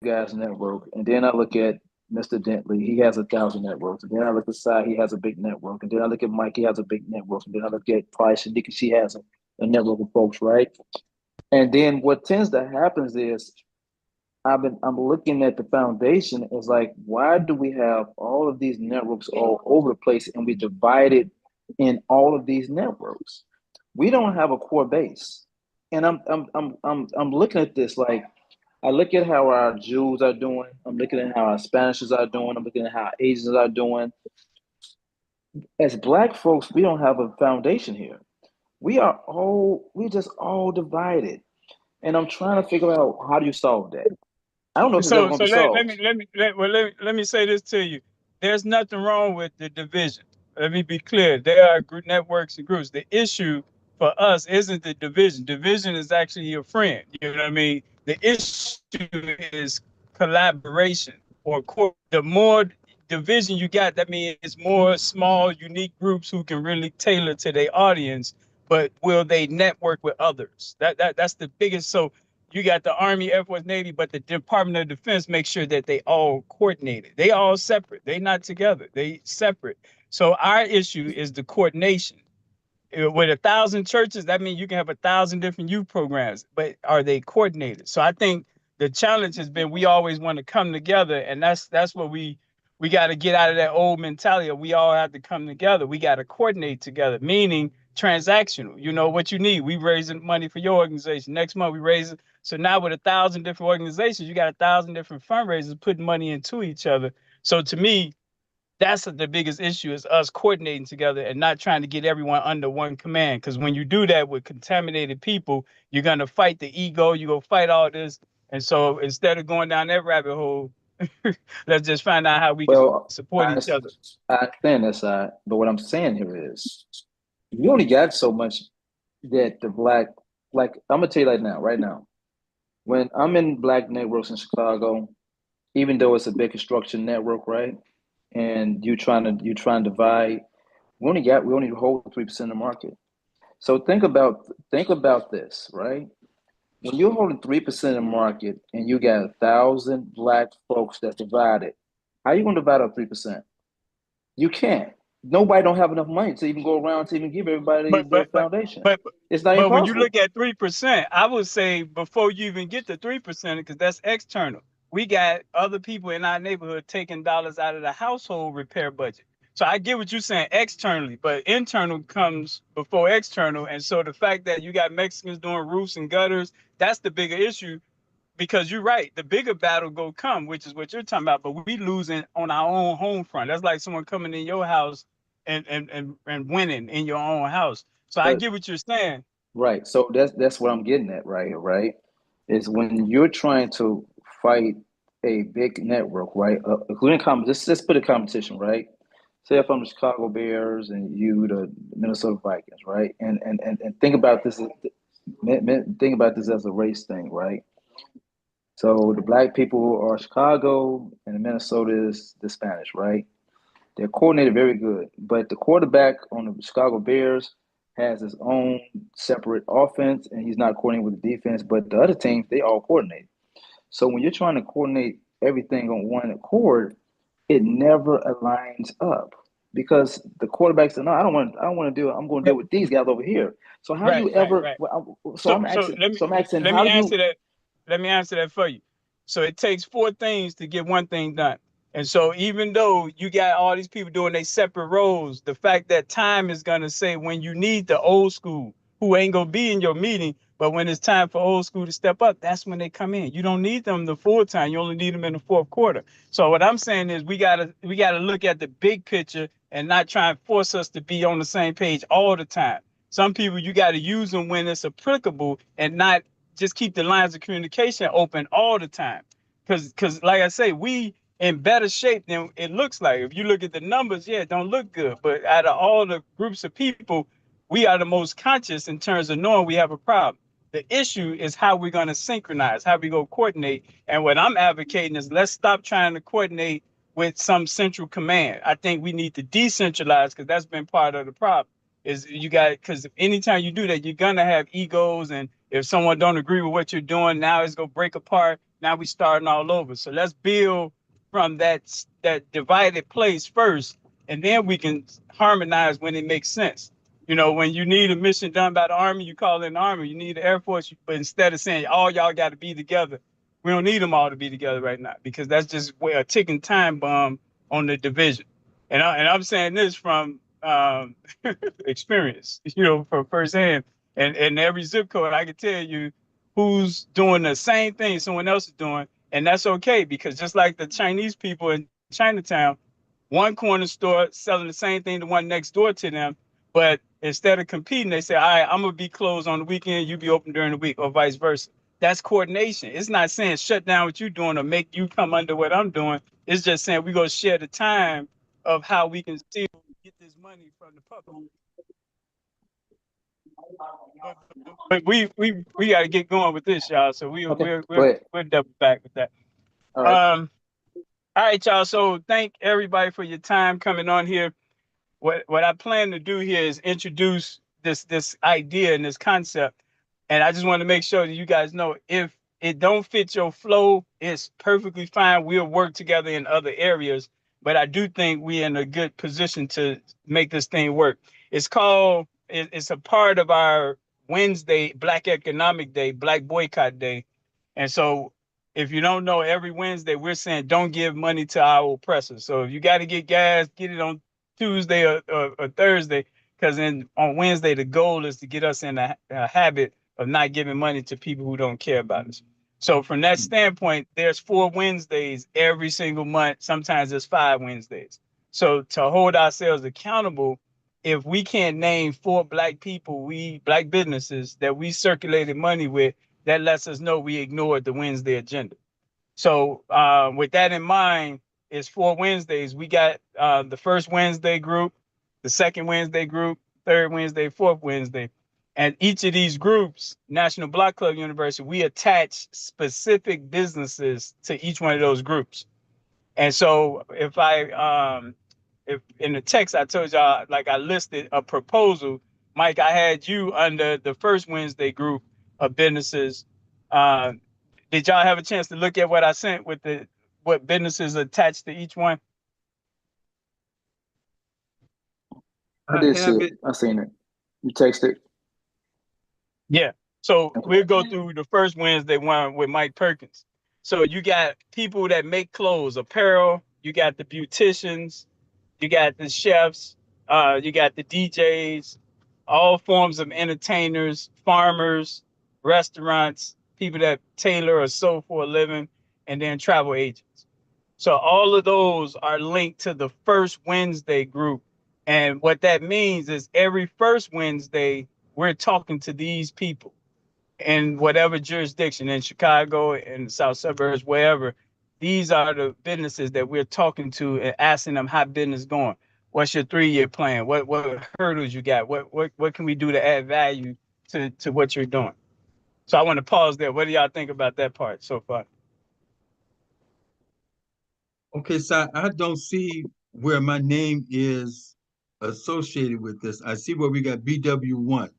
guys' network, and then I look at Mr. Dentley, he has 1,000 networks. And then I look at Sai, he has a big network. And then I look at Mike, he has a big network. And then I look at Price Shanika, she has a network of folks, right? And then what tends to happen is I'm looking at the foundation as like, why do we have all of these networks all over the place and we divide it in all of these networks? We don't have a core base. And I'm looking at this like I look at how our Jews are doing. I'm looking at how our Spanishes are doing. I'm looking at how Asians are doing. As Black folks, we don't have a foundation here. We just all divided. And I'm trying to figure out how do you solve that. I don't know if it's ever So going to so be solved. let me say this to you. There's nothing wrong with the division. Let me be clear. There are networks and groups. The issue for us isn't the division. Division is actually your friend. You know what I mean? The issue is collaboration or the more division you got, that means it's more small, unique groups who can really tailor to their audience. But will they network with others? That's the biggest. So you got the Army, Air Force, Navy, but the Department of Defense makes sure that they all coordinated. They all separate. They not together. They separate. So our issue is the coordination. With 1,000 churches, that means you can have 1,000 different youth programs, but are they coordinated? So I think the challenge has been we always want to come together, and that's what we got to get out of that old mentality of we all have to come together. We got to coordinate together, meaning transactional. You know what you need. We raising money for your organization. Next month we raise it. So now with 1,000 different organizations, you got 1,000 different fundraisers putting money into each other. So to me, that's the biggest issue is us coordinating together and not trying to get everyone under one command. Because when you do that with contaminated people, you're gonna fight the ego. You go fight all this, and so instead of going down that rabbit hole, let's just find out how we can Well, support each other. I understand that side, but what I'm saying here is you only got so much that the Black, like, I'm going to tell you like now, right now, when I'm in Black networks in Chicago, even though it's a big construction network, right? And you trying to divide, we only hold 3% of the market. So think about this, right? When you're holding 3% of the market and you got 1,000 Black folks that's divided, how you gonna divide up 3%? You can't. Nobody don't have enough money to even go around to even give everybody But their but but foundation. but It's not but when you impossible. look at 3%, I would say before you even get to 3%, because that's external. We got other people in our neighborhood taking dollars out of the household repair budget. So I get what you're saying externally, but internal comes before external. And so the fact that you got Mexicans doing roofs and gutters, that's the bigger issue because you're right. The bigger battle go come, which is what you're talking about. But we losing on our own home front. That's like someone coming in your house and winning in your own house. So I But get what you're saying. right, so that's what I'm getting at right here, right? Is when you're trying to fight a big network, right? Including let's put a competition, right? Say if I'm the Chicago Bears and you the Minnesota Vikings, right? And think about this as a race thing, right? So the Black people are Chicago and the Minnesota is the Spanish, right? They're coordinated very good, but the quarterback on the Chicago Bears has his own separate offense, and he's not coordinating with the defense. But the other teams, they all coordinate. So when you're trying to coordinate everything on one accord, it never aligns up because the quarterback said, "No, I don't want to do it. I'm going to deal Right, with these guys over here." So how do right, you right, ever? right. So So so let me I'm asking, let how me do answer you? that. Let me answer that for you. So it takes four things to get one thing done. And so even though you got all these people doing their separate roles, the fact that time is gonna say when you need the old school who ain't gonna be in your meeting, but when it's time for old school to step up, that's when they come in. You don't need them the full time. You only need them in the fourth quarter. So what I'm saying is we gotta look at the big picture and not try and force us to be on the same page all the time. Some people you got to use them when it's applicable and not just keep the lines of communication open all the time. Because like I say, we in better shape than it looks like. If you look at the numbers, yeah, it don't look good. But out of all the groups of people, we are the most conscious in terms of knowing we have a problem. The issue is how we're going to synchronize, how we go coordinate. And what I'm advocating is let's stop trying to coordinate with some central command. I think we need to decentralize because that's been part of the problem is you got because anytime you do that, you're gonna have egos, and if someone don't agree with what you're doing, now it's gonna break apart. Now we starting all over. So let's build from that divided place first, and then we can harmonize when it makes sense. You know, when you need a mission done by the Army, you call in the Army. You need the Air Force, but instead of saying all y'all got to be together, we don't need them all to be together right now because that's just a ticking time bomb on the division. I'm saying this from experience, you know, from firsthand. And every zip code, I can tell you who's doing the same thing someone else is doing, and that's okay because just like the Chinese people in Chinatown, one corner store selling the same thing the one next door to them, but instead of competing, they say, all right, I'm gonna be closed on the weekend, you be open during the week, or vice versa. That's coordination. It's not saying shut down what you're doing or make you come under what I'm doing. It's just saying we gonna share the time of how we can still get this money from the public. But we got to get going with this, y'all. So Okay, go ahead. we're double back with that. All right. All right, y'all. So thank everybody for your time coming on here. What I plan to do here is introduce this idea and this concept, and I just want to make sure that you guys know if it don't fit your flow, it's perfectly fine. We'll work together in other areas, but I do think we're in a good position to make this thing work. It's a part of our Wednesday, Black Economic Day, Black Boycott Day, and so if you don't know, every Wednesday we're saying don't give money to our oppressors. So if you got to get gas, get it on Tuesday or Thursday, because then on Wednesday the goal is to get us in a habit of not giving money to people who don't care about us. So from that standpoint, there's 4 Wednesdays every single month. Sometimes there's 5 Wednesdays. So to hold ourselves accountable, if we can't name 4 Black people, Black businesses that we circulated money with, that lets us know we ignored the Wednesday agenda. So with that in mind, it's 4 Wednesdays. We got the first Wednesday group, the second Wednesday group, third Wednesday, fourth Wednesday. And each of these groups, National Block Club University, we attach specific businesses to each one of those groups. And so if in the text I told y'all, like I listed a proposal, Mike, I had you under the first Wednesday group of businesses. Did y'all have a chance to look at what I sent with what businesses attached to each one? I did see it. I seen it. You texted. Yeah. So we'll go through the first Wednesday one with Mike Perkins. So you got people that make clothes, apparel. You got the beauticians. You got the chefs. You got the DJs. All forms of entertainers, farmers, restaurants, people that tailor or sew for a living, and then travel agents. So all of those are linked to the first Wednesday group. And what that means is every first Wednesday, we're talking to these people in whatever jurisdiction, in Chicago, in the South suburbs, wherever. These are the businesses that we're talking to and asking them how business going. What's your 3-year plan? What hurdles you got? What can we do to add value to what you're doing? So I want to pause there. What do y'all think about that part so far? Okay, so I don't see where my name is associated with this. I see where we got BW1.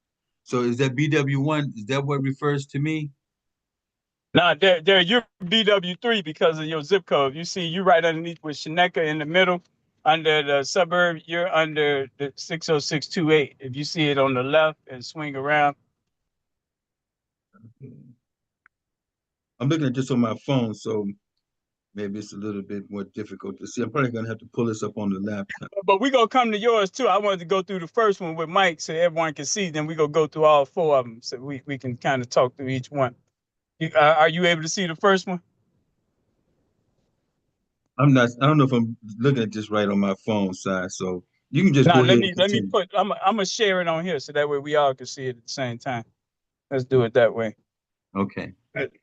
So is that BW1? Is that what refers to me? No, you're BW3 because of your zip code. You see, you right underneath with Sheneka in the middle. Under the suburb, you're under the 60628. If you see it on the left and swing around. I'm looking at this on my phone, so maybe it's a little bit more difficult to see. I'm probably gonna have to pull this up on the laptop. But we're gonna come to yours too. I wanted to go through the first one with Mike so everyone can see. Then we're gonna go through all 4 of them so we can kind of talk through each one. Are you able to see the first one? I don't know if I'm looking at this right on my phone side, so you can just No, go ahead and let me continue. I'm gonna share it on here so that way we all can see it at the same time. Let's do it that way. Okay.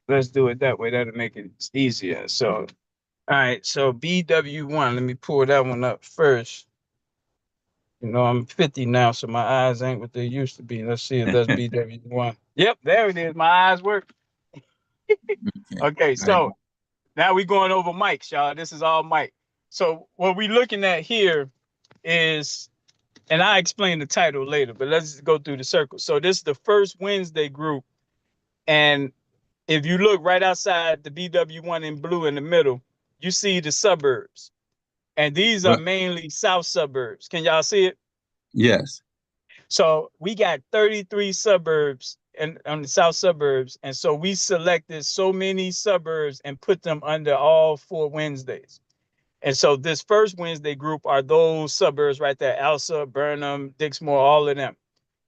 Let's do it that way. That'll make it easier. So, all right. So BW1, let me pull that one up first. You know, I'm 50 now, so my eyes ain't what they used to be. Let's see if that's BW1. Yep, there it is. My eyes work. Okay, so now we're going over mics, y'all. This is all Mike. So what we're looking at here is, and I explain the title later, but let's go through the circle. So this is the first Wednesday group, and if you look right outside the BW1 in blue in the middle, you see the suburbs. And these are Right. mainly south suburbs. Can y'all see it? Yes. So we got 33 suburbs and on the south suburbs. And so we selected so many suburbs and put them under all 4 Wednesdays. And so this first Wednesday group are those suburbs right there, Elsa, Burnham, Dixmoor, all of them.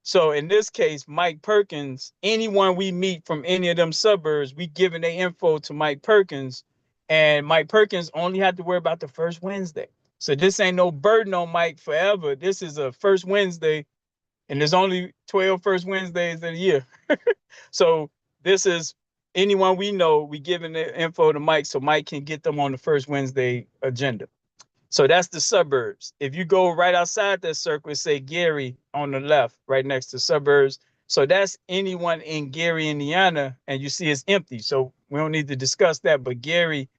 So in this case, Mike Perkins, anyone we meet from any of them suburbs, we giving their info to Mike Perkins, and Mike Perkins only had to worry about the first Wednesday. So this ain't no burden on Mike forever. This is a first Wednesday, and there's only 12 first Wednesdays of the year. So this is anyone we know, we giving the info to Mike so Mike can get them on the first Wednesday agenda. So that's the suburbs. If you go right outside that circle, say Gary on the left, right next to suburbs. So that's anyone in Gary, Indiana, and you see it's empty. So we don't need to discuss that, but Gary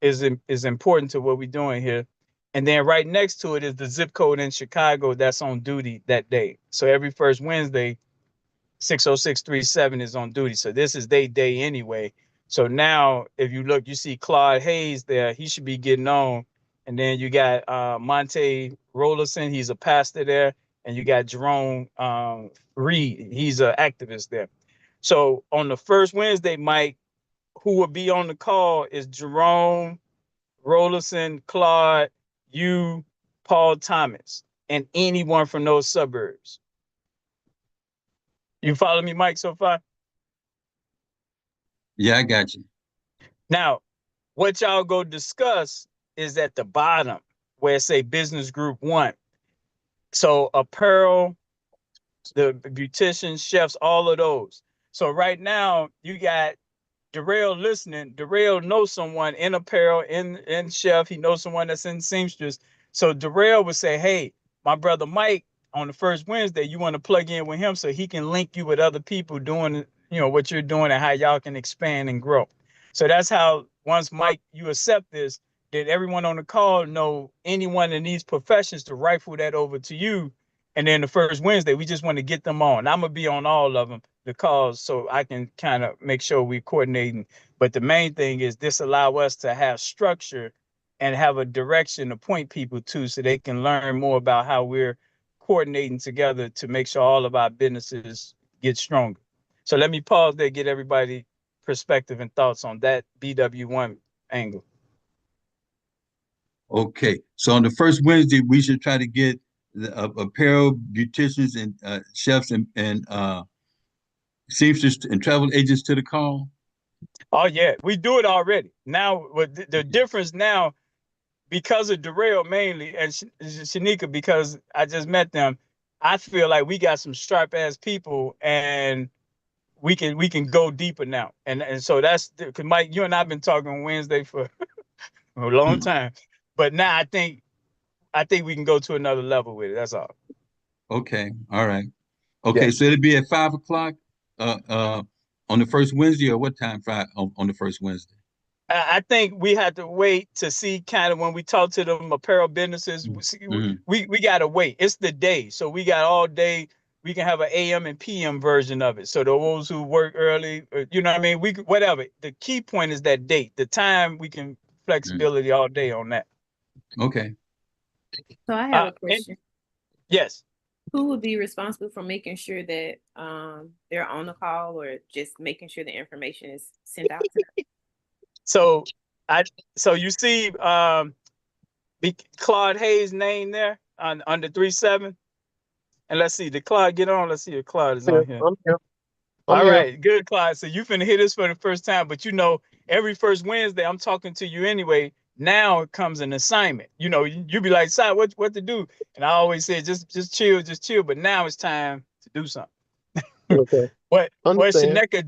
is important to what we're doing here. And then right next to it is the zip code in Chicago that's on duty that day. So every first Wednesday, 60637 is on duty. So this is their day anyway. So now if you look, you see Claude Hayes there. He should be getting on. And then you got Monte Rollerson. He's a pastor there. And you got Jerome Reed. He's an activist there. So on the first Wednesday, Mike, who will be on the call is Jerome Rollerson, Claude, you, Paul Thomas, and anyone from those suburbs. You follow me, Mike, so far? Yeah, I got you. Now, what y'all go discuss is at the bottom where it say business group 1. So apparel, the beauticians, chefs, all of those. So right now you got Darrell listening. Darrell knows someone in apparel, in chef. He knows someone that's in seamstress. So Darrell would say, hey, my brother Mike, on the first Wednesday, you want to plug in with him so he can link you with other people doing, what you're doing and how y'all can expand and grow. So that's how, once Mike, you accept this, that everyone on the call know anyone in these professions to rifle that over to you. And then the first Wednesday, we just want to get them on. I'm going to be on all of them, the calls, so I can kind of make sure we're coordinating. But the main thing is this allow us to have structure and have a direction to point people to so they can learn more about how we're coordinating together to make sure all of our businesses get stronger. So let me pause there, get everybody perspective and thoughts on that BW1 angle. Okay, so on the first Wednesday, we should try to get the apparel, beauticians, and chefs and seamstress and travel agents to the call. Oh yeah, we do it already. Now, the difference now, because of Darrell mainly and Shanika, because I just met them, I feel like we got some sharp ass people and we can go deeper now. And so that's because Mike, you and I've been talking Wednesday for a long time, but now I think we can go to another level with it. That's all. Okay, all right. Okay, Yeah. so it'll be at 5 o'clock on the first Wednesday, or what time on the first Wednesday? I think we had to wait to see kind of when we talk to them apparel businesses. We got to wait. It's the day. So we got all day. We can have an AM and PM version of it. So those who work early, you know what I mean? We whatever. The key point is that date. The time, we can flexibility all day on that. Okay. So I have a question. Yes. Who would be responsible for making sure that they're on the call, or just making sure the information is sent out to them? So you see Claude Hayes' name there on the 37. And let's see, did Claude get on? Let's see if Claude is on here. I'm here. All right, good, Claude. So you finna hear this for the first time, but every first Wednesday I'm talking to you anyway. Now it comes an assignment. You be like, "Si, what to do?" And I always say, just chill. But now it's time to do something. Okay. What Understand. Shaneka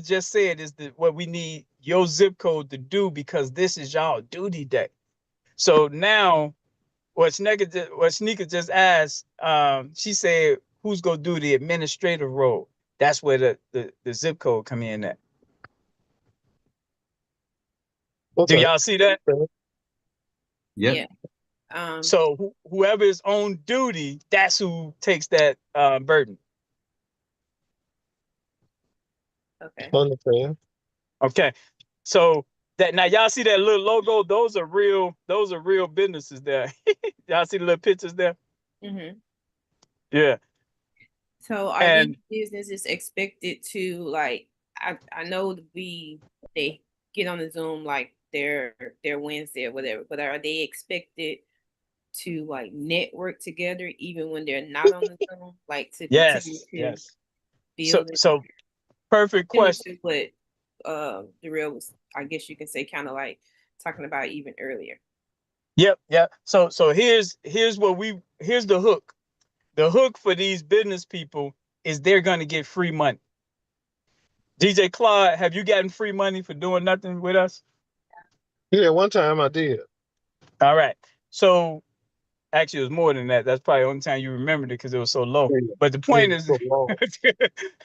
just said is that what we need your zip code to do, because this is y'all duty day. So now what Sneaker just asked, she said, who's gonna do the administrative role? That's where the zip code come in at. Okay. Do y'all see that? Yep. Yeah. So whoever is on duty, that's who takes that burden. Okay. Understand. Okay. So that now y'all see that little logo? Those are real businesses there. Y'all see the little pictures there? Mm-hmm. Yeah. So are And these businesses expected to like I know they get on the Zoom like their Wednesday or whatever, but are they expected to like network together even when they're not on the Zoom, like to continue yes, to yes. So build it so perfect similar question. to what the real was, I guess you can say, kind of like talking about even earlier. Yep, yep. So here's here's the hook. The hook for these business people is they're gonna get free money. DJ Claude, have you gotten free money for doing nothing with us? Yeah, one time I did. All right. So actually, it was more than that. That's probably the only time you remembered it because it was so low. Yeah, But the yeah, point is, so long.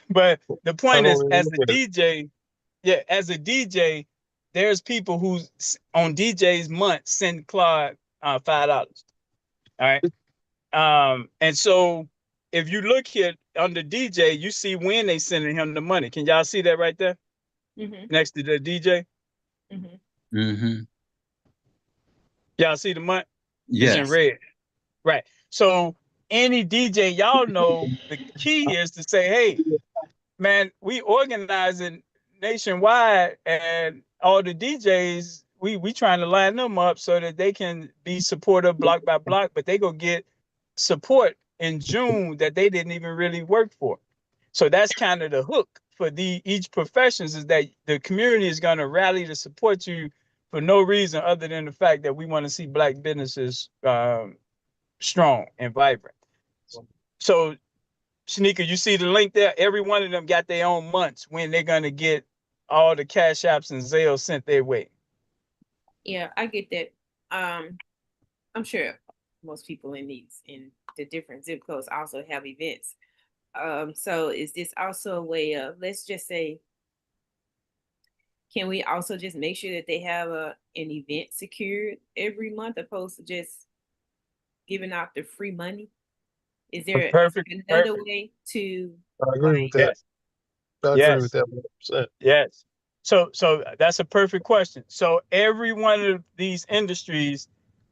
but the I point don't is, even as look a at it. DJ, yeah, as a DJ, there's people who's on DJ's month send Claude $5. All right. And so if you look here under DJ, you see when they sending him the money. Can y'all see that right there Mm-hmm. next to the DJ? Mm-hmm. Mm-hmm. Y'all see the month? It's in Yes. red. Right. So any DJ, y'all know the key is to say, hey, man, we organizing nationwide and all the DJs, we trying to line them up so that they can be supportive block by block, but they go get support in June that they didn't even really work for. So that's kind of the hook for the each professions is that the community is going to rally to support you for no reason other than the fact that we want to see Black businesses strong and vibrant. So Shanika, you see the link there? Every one of them got their own months when they're going to get all the cash apps and Zelle sent their way. Yeah, I get that. I'm sure most people in the different zip codes also have events. So is this also a way of, let's just say, can we also just make sure that they have an event secured every month opposed to just giving out the free money? Is there Perfect. another way to I agree with like, that. Yes. I agree with Yes. that 100%. Yes. So that's a perfect question. So every one of these industries,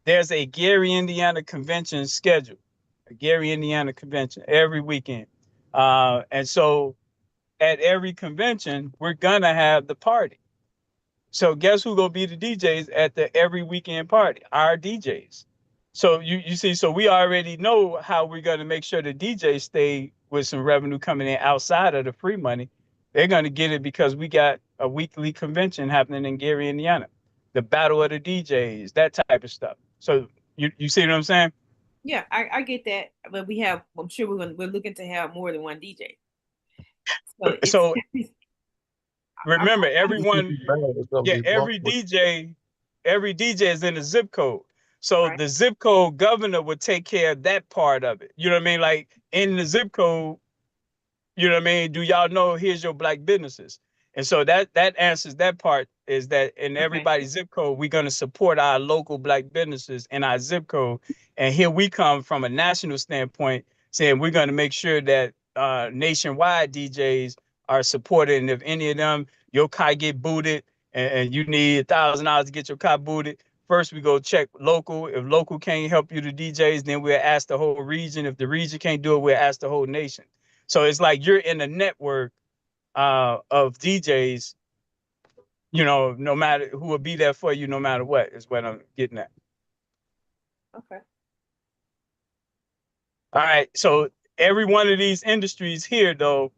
there's a Gary, Indiana convention scheduled, a Gary, Indiana convention every weekend. And so at every convention, we're gonna have the party. So guess who gonna be the DJs at the every weekend party? Our DJs. So you see, so we already know how we're gonna make sure the DJs stay with some revenue coming in outside of the free money. They're gonna get it because we got a weekly convention happening in Gary, Indiana. The battle of the DJs, that type of stuff. So you see what I'm saying? yeah, I get that, but I'm sure we're looking to have more than one DJ. So it's So I'm, remember, I'm everyone, It's gonna yeah, be every DJ is in a zip code. So right. the zip code governor would take care of that part of it. You know what I mean? Like in the zip code, you know what I mean? Do y'all know here's your Black businesses? And so that answers that part is that in Okay. everybody's zip code, we're going to support our local Black businesses in our zip code. And here we come from a national standpoint saying we're going to make sure that nationwide DJs are supported. And if any of them, your car get booted and you need $1,000 to get your car booted, first we go check local. If local can't help you, the DJs, then we'll ask the whole region. If the region can't do it, we'll ask the whole nation. So it's like you're in a network of DJs, you know, no matter who will be there for you, no matter what, is what I'm getting at. Okay. All right. So every one of these industries here, though,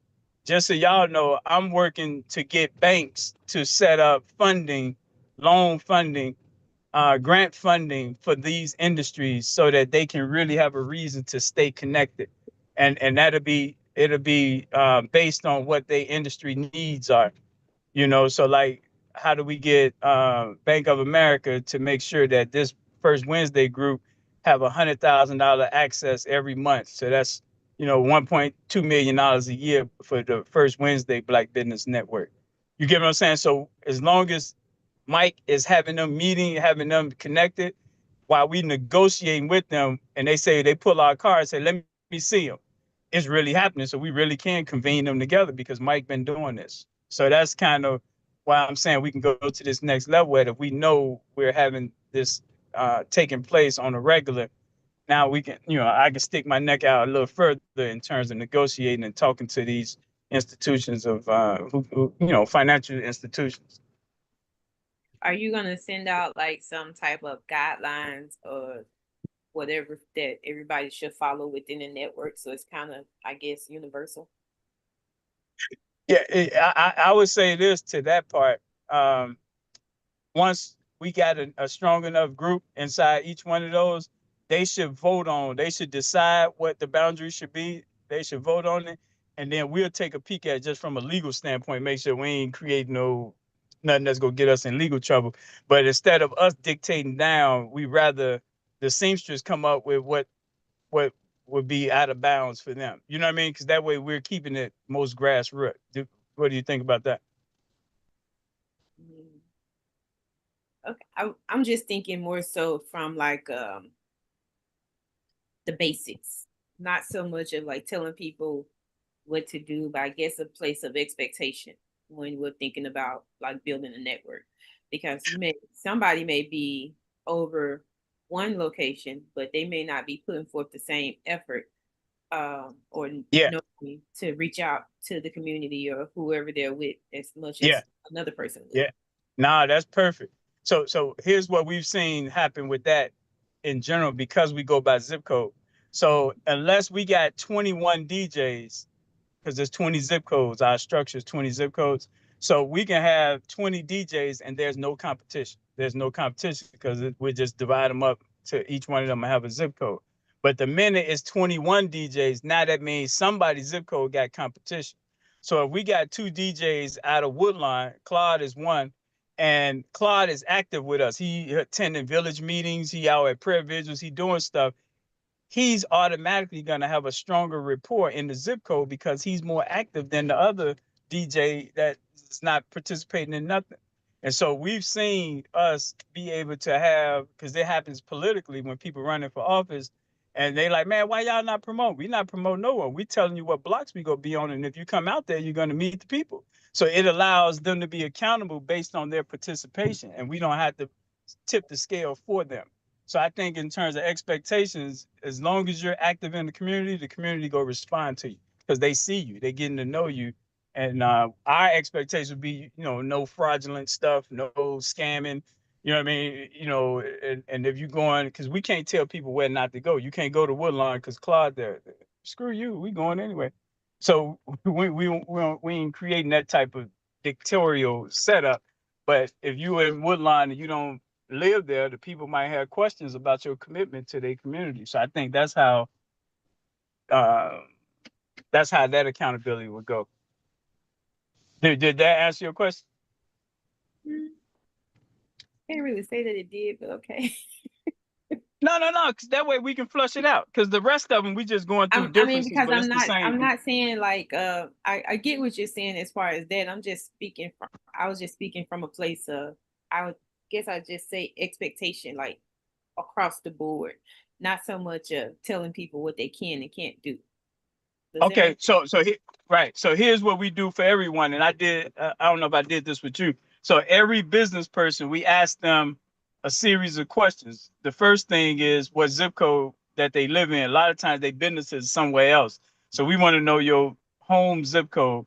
just so y'all know, I'm working to get banks to set up funding, loan funding, grant funding for these industries so that they can really have a reason to stay connected. And it'll be based on what their industry needs are. You know, so like, how do we get Bank of America to make sure that this First Wednesday group have $100,000 access every month? So that's, you know, $1.2 million a year for the First Wednesday Black Business Network. You get what I'm saying? So as long as Mike is having them meeting, having them connected, while we negotiating with them, and they say they pull our card, say, let me see them. It's really happening. So we really can convene them together because Mike been doing this. So that's kind of why I'm saying we can go to this next level. If we know we're having this taking place on a regular, now we can, I can stick my neck out a little further in terms of negotiating and talking to these institutions of financial institutions. Are you gonna send out like some type of guidelines or whatever that everybody should follow within the network? So it's kind of, I guess, universal. Yeah, I would say this to that part. Once we got a strong enough group inside each one of those, they should decide what the boundaries should be. They should vote on it. And then we'll take a peek at it just from a legal standpoint, make sure we ain't creating nothing that's gonna get us in legal trouble. But instead of us dictating down, we rather the seamstress come up with what would be out of bounds for them. You know what I mean? Because that way we're keeping it most grassroots. What do you think about that? Okay, I'm just thinking more so from like the basics, not so much of like telling people what to do, but I guess a place of expectation when we're thinking about like building a network, because somebody may be over one location, but they may not be putting forth the same effort or knowing to reach out to the community or whoever they're with as much as another person would. Yeah, nah, that's perfect. So here's what we've seen happen with that in general, because we go by zip code. So unless we got 21 DJs, because there's 20 zip codes, our structure is 20 zip codes. So we can have 20 DJs and there's no competition. There's no competition because we just divide them up to each one of them and have a zip code. But the minute it's 21 DJs, now that means somebody's zip code got competition. So if we got 2 DJs out of Woodline, Claude is one, and Claude is active with us. He attending village meetings, he out at prayer vigils, he doing stuff. He's automatically going to have a stronger rapport in the zip code because he's more active than the other DJ that is not participating in nothing. And so we've seen us be able to have, because it happens politically when people running for office, and they like, man, why y'all not promote? We not promoting no one. We telling you what blocks we gonna be on, and if you come out there, you're gonna meet the people. So it allows them to be accountable based on their participation, and we don't have to tip the scale for them. So I think in terms of expectations, as long as you're active in the community go respond to you because they see you, they getting to know you. And our expectation would be, no fraudulent stuff, no scamming, you know what I mean? And if you're going, because we can't tell people where not to go. You can't go to Woodline because Claude there. Screw you, we going anyway. So we ain't creating that type of dictatorial setup. But if you in Woodline and you don't live there, the people might have questions about your commitment to their community. So I think that's how that accountability would go. Did that answer your question? Can't really say that it did, but okay. No, because that way we can flush it out. Because the rest of them, we just going through differences. Because but I'm not saying like I get what you're saying as far as that. I was just speaking from a place of, I guess I just say expectation, like across the board, not so much telling people what they can and can't do. Okay, so right. So here's what we do for everyone, and I don't know if I did this with you. So every business person, we ask them a series of questions. The first thing is what zip code that they live in. A lot of times they business is somewhere else, so we want to know your home zip code.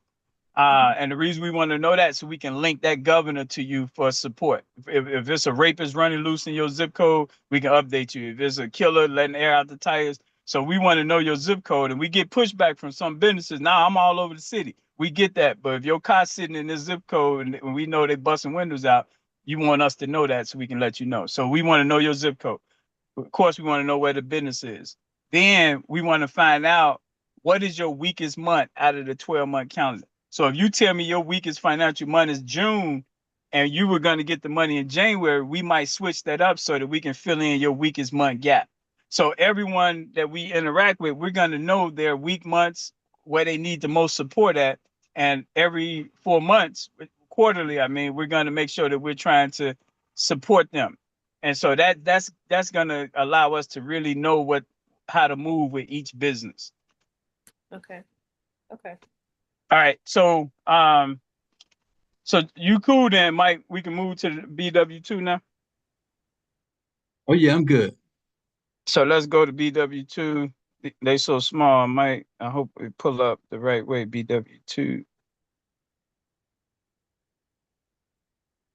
And the reason we want to know that so we can link that governor to you for support. If it's a rapist running loose in your zip code, we can update you. If it's a killer letting air out the tires. So we want to know your zip code, and we get pushback from some businesses. Now I'm all over the city. We get that. But if your car's sitting in this zip code and we know they busting windows out, you want us to know that so we can let you know. So we want to know your zip code. Of course, we want to know where the business is. Then we want to find out what is your weakest month out of the 12-month calendar. So if you tell me your weakest financial month is June and you were going to get the money in January, we might switch that up so that we can fill in your weakest month gap. So everyone that we interact with, we're going to know their weak months, where they need the most support at. And every 4 months, quarterly, we're going to make sure that we're trying to support them. And so that's going to allow us to really know how to move with each business. Okay. All right. So So you cool then, Mike? We can move to the BW2 now. Oh yeah, I'm good. So let's go to BW2. They so small, Mike. I hope we pull up the right way. BW2.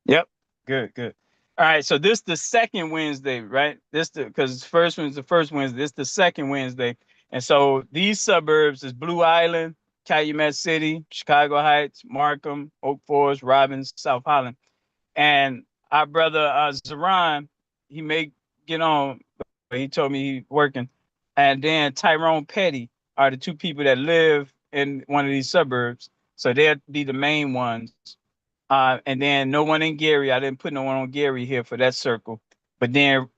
Yep. Good, good. All right. So this the second Wednesday, right? This the because first one's the first Wednesday. This the second Wednesday. And so these suburbs is Blue Island, Calumet City, Chicago Heights, Markham, Oak Forest, Robbins, South Holland. And our brother Zaron, he may get on, but he told me he's working. And then Tyrone Petty are the two people that live in one of these suburbs. So they'll be the main ones. And then no one in Gary. I didn't put no one on Gary here for that circle. But then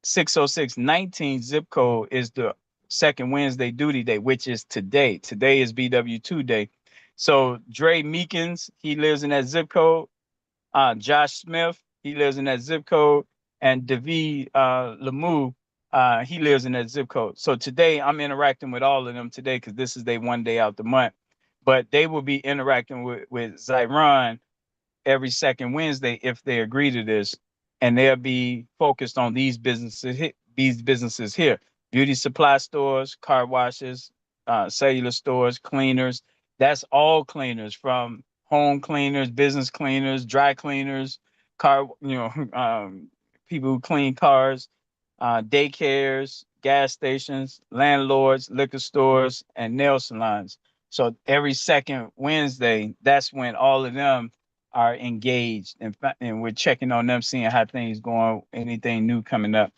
60619 zip code is the second Wednesday duty day, which is today. Today is BW2 day. So Dre Meekins, he lives in that zip code. Josh Smith, he lives in that zip code. And David Lamu, he lives in that zip code. So today I'm interacting with all of them today because this is their one day out the month. But they will be interacting with Zyron every second Wednesday if they agree to this, and they'll be focused on these businesses here: beauty supply stores, car washes, cellular stores, cleaners. That's all cleaners, from home cleaners, business cleaners, dry cleaners, car, people who clean cars, daycares, gas stations, landlords, liquor stores, and nail salons. So every second Wednesday, that's when all of them are engaged, and we're checking on them, seeing how things going, anything new coming up.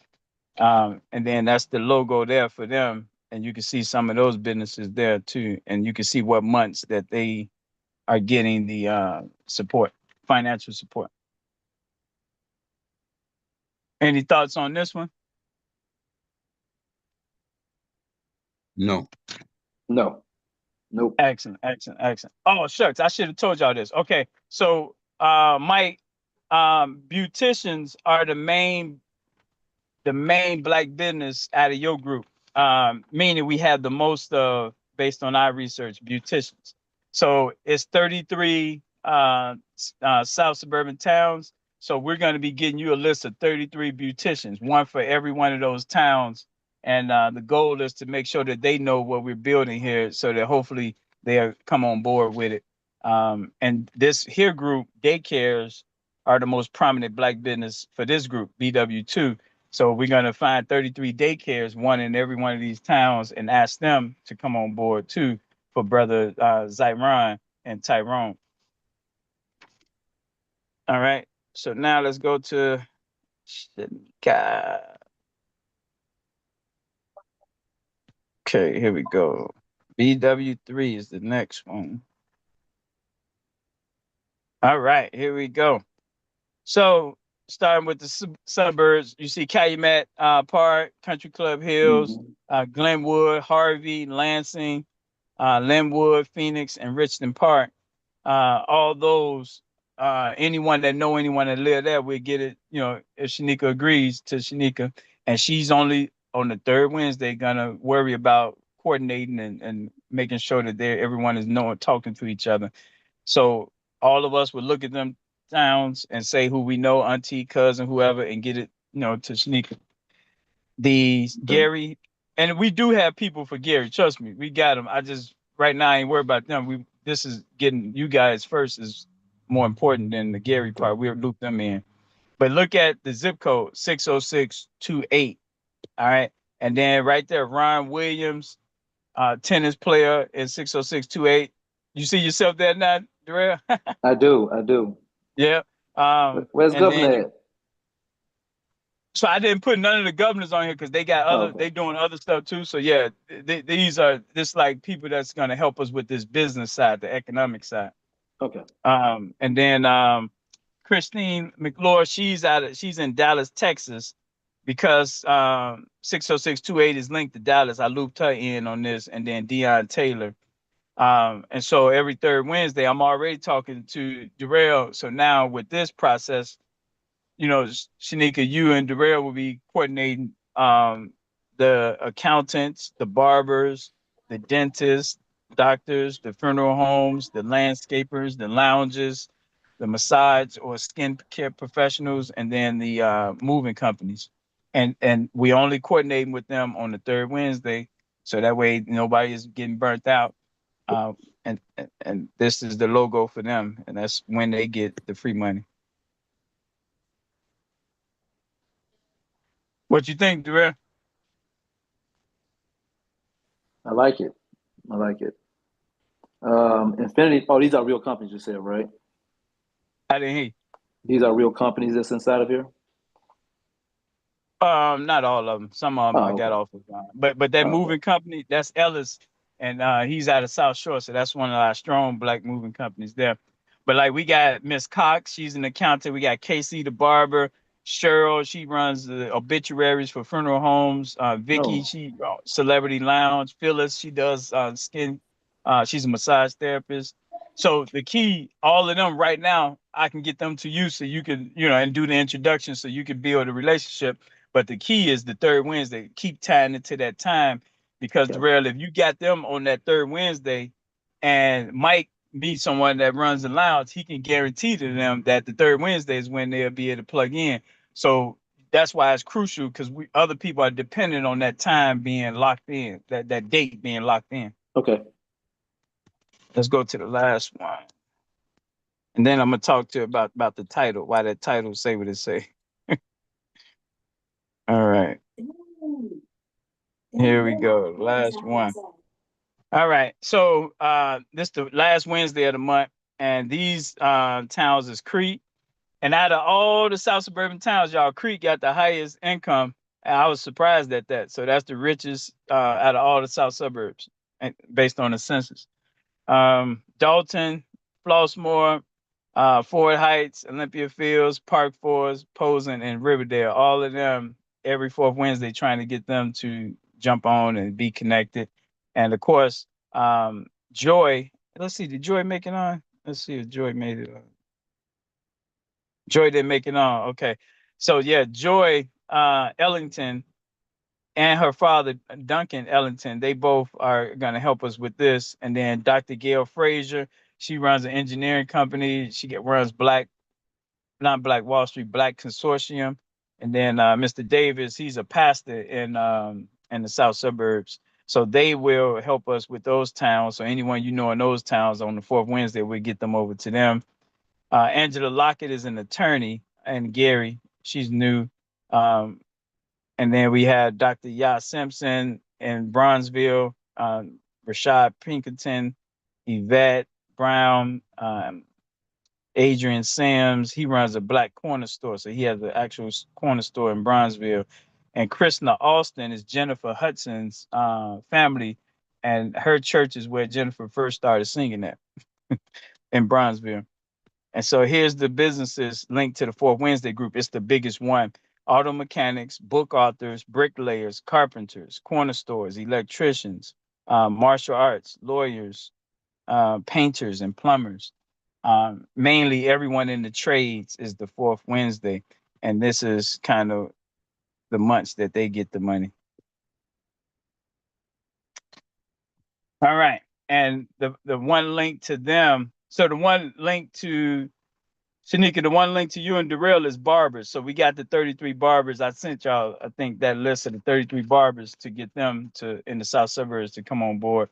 And then that's the logo there for them. And you can see some of those businesses there too. And you can see what months that they are getting the support, financial support. Any thoughts on this one? No. No. Nope. Excellent, excellent, excellent. Oh, shucks, I should have told y'all this. Okay, so Mike, beauticians are the main black business out of your group. Meaning we have the most based on our research, beauticians. So it's 33 South suburban towns. So we're going to be getting you a list of 33 beauticians, one for every one of those towns. And the goal is to make sure that they know what we're building here, so that hopefully they'll come on board with it. And this here group, daycares, are the most prominent black business for this group, BW2. So we're going to find 33 daycares, one in every one of these towns, and ask them to come on board too, for brother Zyron and Tyrone. All right. So now let's go to Shanika. Okay, here we go. BW3 is the next one. All right, here we go. So starting with the suburbs, you see Calumet Park, Country Club Hills, Glenwood, Harvey, Lansing, Linwood, Phoenix, and Richmond Park. All those, anyone that know anyone that live there, we get it. If Shanika agrees to Shanika, and she's only on the third Wednesday gonna worry about coordinating and making sure that everyone is talking to each other. So all of us would look at them towns and say who we know, auntie, cousin, whoever, and get it, to Shanika. The Gary, and we do have people for Gary. Trust me, we got them. I just right now I ain't worried about them. This is getting you guys first is more important than the Gary part. We'll loop them in. But look at the zip code 60628. All right. And then right there, Ron Williams, tennis player in 60628. You see yourself there now, Darrell? I do. Yeah. Where's and Governor then at? So I didn't put none of the governors on here because they got other, Okay. they doing other stuff too. So yeah, these are just like people that's gonna help us with this business side, the economic side. Okay. And then Christine McClure, she's in Dallas, Texas, because 60628 is linked to Dallas. I looped her in on this, and then Dion Taylor. And so every third Wednesday, I'm already talking to Darrell. So now with this process, Shanika, you and Darrell will be coordinating the accountants, the barbers, the dentists, doctors, the funeral homes, the landscapers, the lounges, the massage or skin care professionals, and then the moving companies. And we only coordinating with them on the third Wednesday, so that way nobody is getting burnt out. Uh, and this is the logo for them, and that's when they get the free money. What you think, Darrell? I like it. I like it. Infinity. Oh, these are real companies, you said, right? I didn't hear you. These are real companies that's inside of here. Not all of them. Some of them I Oh, got okay. off of, but that Okay. moving company, that's Ellis, and he's out of South Shore, so that's one of our strong black moving companies there. But like we got Miss Cox, she's an accountant. We got Casey the barber, Cheryl, she runs the obituaries for funeral homes. Vicky, No. she Celebrity Lounge. Phyllis, she does skin. She's a massage therapist. So the key, all of them right now, I can get them to you so you can, and do the introduction so you can build a relationship. But the key is the third Wednesday. Keep tying it to that time because Okay. Darrell, if you got them on that third Wednesday and Mike meets someone that runs the lounge, he can guarantee to them that the third Wednesday is when they'll be able to plug in. So that's why it's crucial because other people are dependent on that time being locked in, that date being locked in. Okay. Let's go to the last one. And then I'm gonna talk to you about the title, why that title say what it say. All right. Here we go. Last one. All right. So this the last Wednesday of the month, and these towns is Crete. And out of all the South suburban towns, y'all, Crete got the highest income. And I was surprised at that. So that's the richest out of all the South suburbs, and based on the census. Dalton, Flossmoor, Ford Heights, Olympia Fields, Park Forest, Posen, and Riverdale. All of them every fourth Wednesday trying to get them to jump on and be connected. And of course, Joy. Let's see, did Joy make it on? Let's see if Joy made it on. Joy didn't make it on. Okay. So yeah, Joy Ellington and her father, Duncan Ellington, they both are going to help us with this. And then Dr. Gail Frazier, she runs an engineering company. She runs not Black Wall Street, Black Consortium. And then Mr. Davis, he's a pastor in the South suburbs. So they will help us with those towns. So anyone you know in those towns on the fourth Wednesday, we get them over to them. Angela Lockett is an attorney, and Gary, she's new. And then we had Dr. Yah Simpson in Bronzeville, Rashad Pinkerton, Yvette Brown, Adrian Sams. He runs a Black corner store, so he has an actual corner store in Bronzeville. And Krishna Austin is Jennifer Hudson's family, and her church is where Jennifer first started singing at in Bronzeville. And so here's the businesses linked to the Fourth Wednesday group. It's the biggest one. Auto mechanics, book authors, bricklayers, carpenters, corner stores, electricians, martial arts, lawyers, painters, and plumbers. Mainly everyone in the trades is the fourth Wednesday. And this is kind of the months that they get the money. All right. And the one link to them. So the one link to Shanika, the one link to you and Darrell is barbers. So we got the 33 barbers. I sent y'all, I think, that list of the 33 barbers to get them to in the South suburbs to come on board.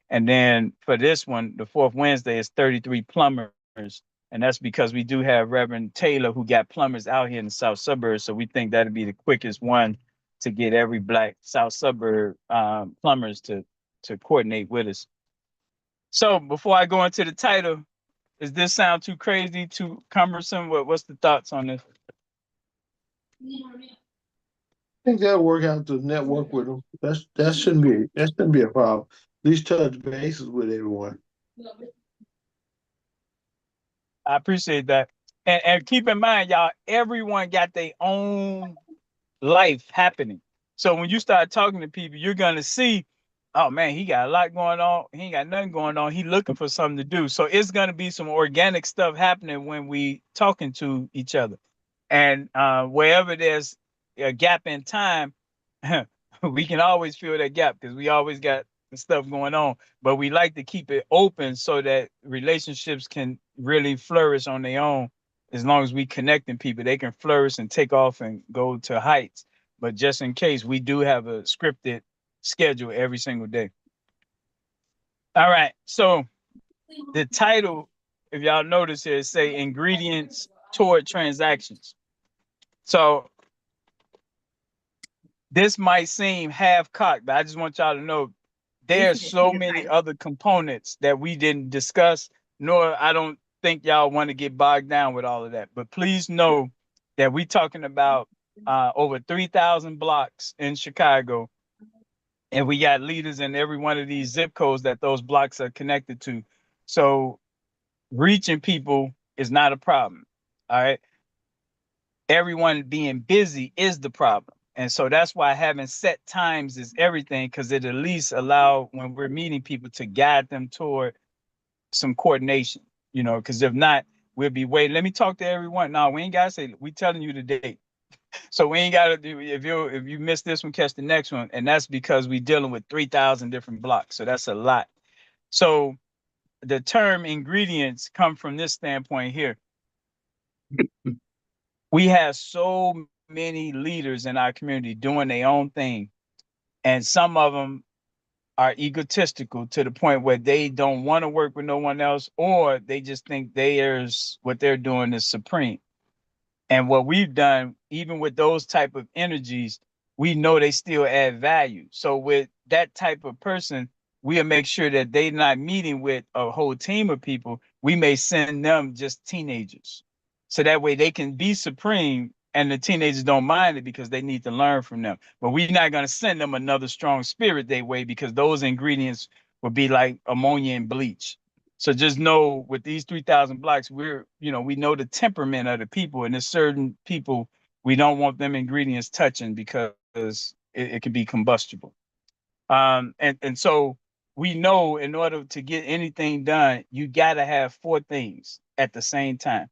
And then for this one, the fourth Wednesday is 33 plumbers. And that's because we do have Reverend Taylor who got plumbers out here in the South suburbs. So we think that'd be the quickest one to get every Black South suburb plumbers to coordinate with us. So before I go into the title, does this sound too crazy, too cumbersome? What's the thoughts on this? I think that'll work out to network with them. That shouldn't be a problem. At least touch bases with everyone. I appreciate that. And keep in mind, y'all, everyone got their own life happening. So when you start talking to people, you're gonna see, oh man, he got a lot going on. He ain't got nothing going on. He looking for something to do. So it's gonna be some organic stuff happening when we talking to each other. And wherever there's a gap in time, we can always fill that gap because we always got and stuff going on, but we like to keep it open so that relationships can really flourish on their own. As long as we connecting people, they can flourish and take off and go to heights. But just in case, we do have a scripted schedule every single day. All right. So the title, if y'all notice here, say ingredients toward transactions. So this might seem half cocked, but I just want y'all to know there's so many other components that we didn't discuss, nor I don't think y'all want to get bogged down with all of that. But please know that we talking about over 3,000 blocks in Chicago, and we got leaders in every one of these zip codes that those blocks are connected to. So reaching people is not a problem. All right. Everyone being busy is the problem. And so that's why having set times is everything, because it at least allow when we're meeting people to guide them toward some coordination, you know, because if not, we'll be waiting. Let me talk to everyone. No, we ain't gotta say we telling you the date. So we ain't gotta do if you miss this one, catch the next one. And that's because we dealing with 3,000 different blocks. So that's a lot. So the term ingredients come from this standpoint here. We have so many leaders in our community doing their own thing, and some of them are egotistical to the point where they don't want to work with no one else, or they just think what they're doing is supreme. And what we've done, even with those type of energies, we know they still add value. So with that type of person, we'll make sure that they're not meeting with a whole team of people. We may send them just teenagers. So that way they can be supreme and the teenagers don't mind it because they need to learn from them. But we're not going to send them another strong spirit their way, because those ingredients would be like ammonia and bleach. So just know with these 3,000 blocks, we know the temperament of the people, and there's certain people we don't want them ingredients touching because it can be combustible. And so we know in order to get anything done, you got to have 4 things at the same time.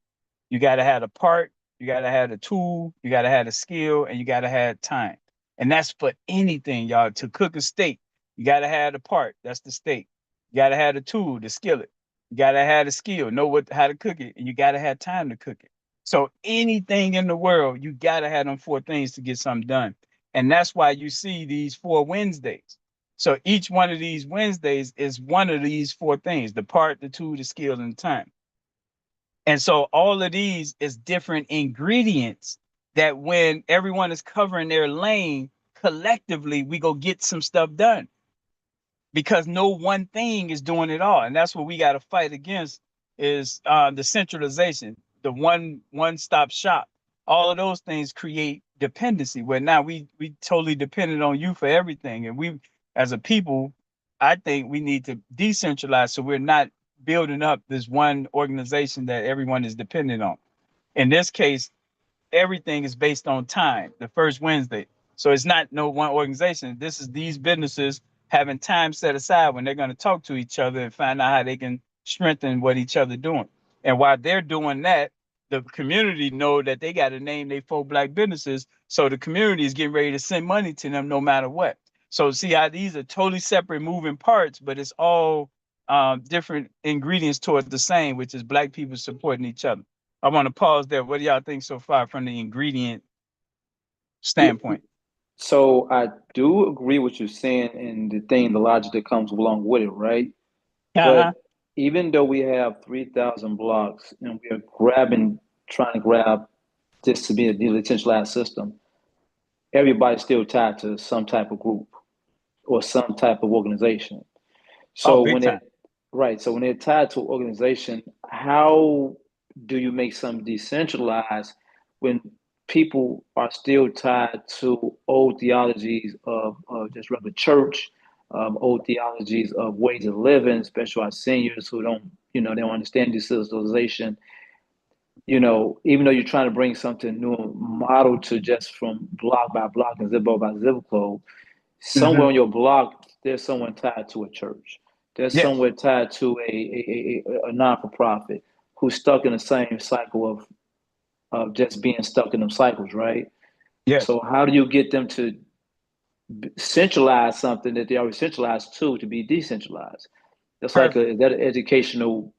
You got to have a part, you got to have a tool, you got to have a skill, and you got to have time. And that's for anything, y'all. To cook a steak, you got to have the part. That's the steak. You got to have the tool, the skillet. You got to have the skill, know how to cook it, and you got to have time to cook it. So anything in the world, you got to have them 4 things to get something done. And that's why you see these 4 Wednesdays. So each one of these Wednesdays is one of these 4 things: the part, the tool, the skill, and the time. And so all of these is different ingredients that when everyone is covering their lane, collectively, we go get some stuff done, because no one thing is doing it all. And that's what we got to fight against, is the centralization, the one-stop shop. All of those things create dependency, where now we totally dependent on you for everything. And we, as a people, I think we need to decentralize so we're not building up this one organization that everyone is dependent on. In this case, everything is based on time, the first Wednesday. So it's not no one organization. This is these businesses having time set aside when they're going to talk to each other and find out how they can strengthen what each other doing. And while they're doing that, the community know that they got to name their 4 Black businesses. So the community is getting ready to send money to them no matter what. So see how these are totally separate moving parts, but it's all different ingredients toward the same, which is Black people supporting each other. I want to pause there. What do y'all think so far from the ingredient standpoint? So I do agree with you saying, and the logic that comes along with it, right? But even though we have 3,000 blocks and we are trying to grab this to be a decentralized system, everybody's still tied to some type of group or some type of organization. So when they're tied to an organization, how do you make something decentralized when people are still tied to old theologies of just regular church, old theologies of ways of living, especially our seniors who they don't understand decentralization. Even though you're trying to bring something new, model to just from block by block and zip code by zip code, somewhere on your block, there's someone tied to a church. There's somewhere tied to a non-for-profit who's stuck in the same cycle of just being stuck in them cycles, right? Yes. So how do you get them to centralize something that they already centralized to be decentralized. That's like Perfect. is that an educational?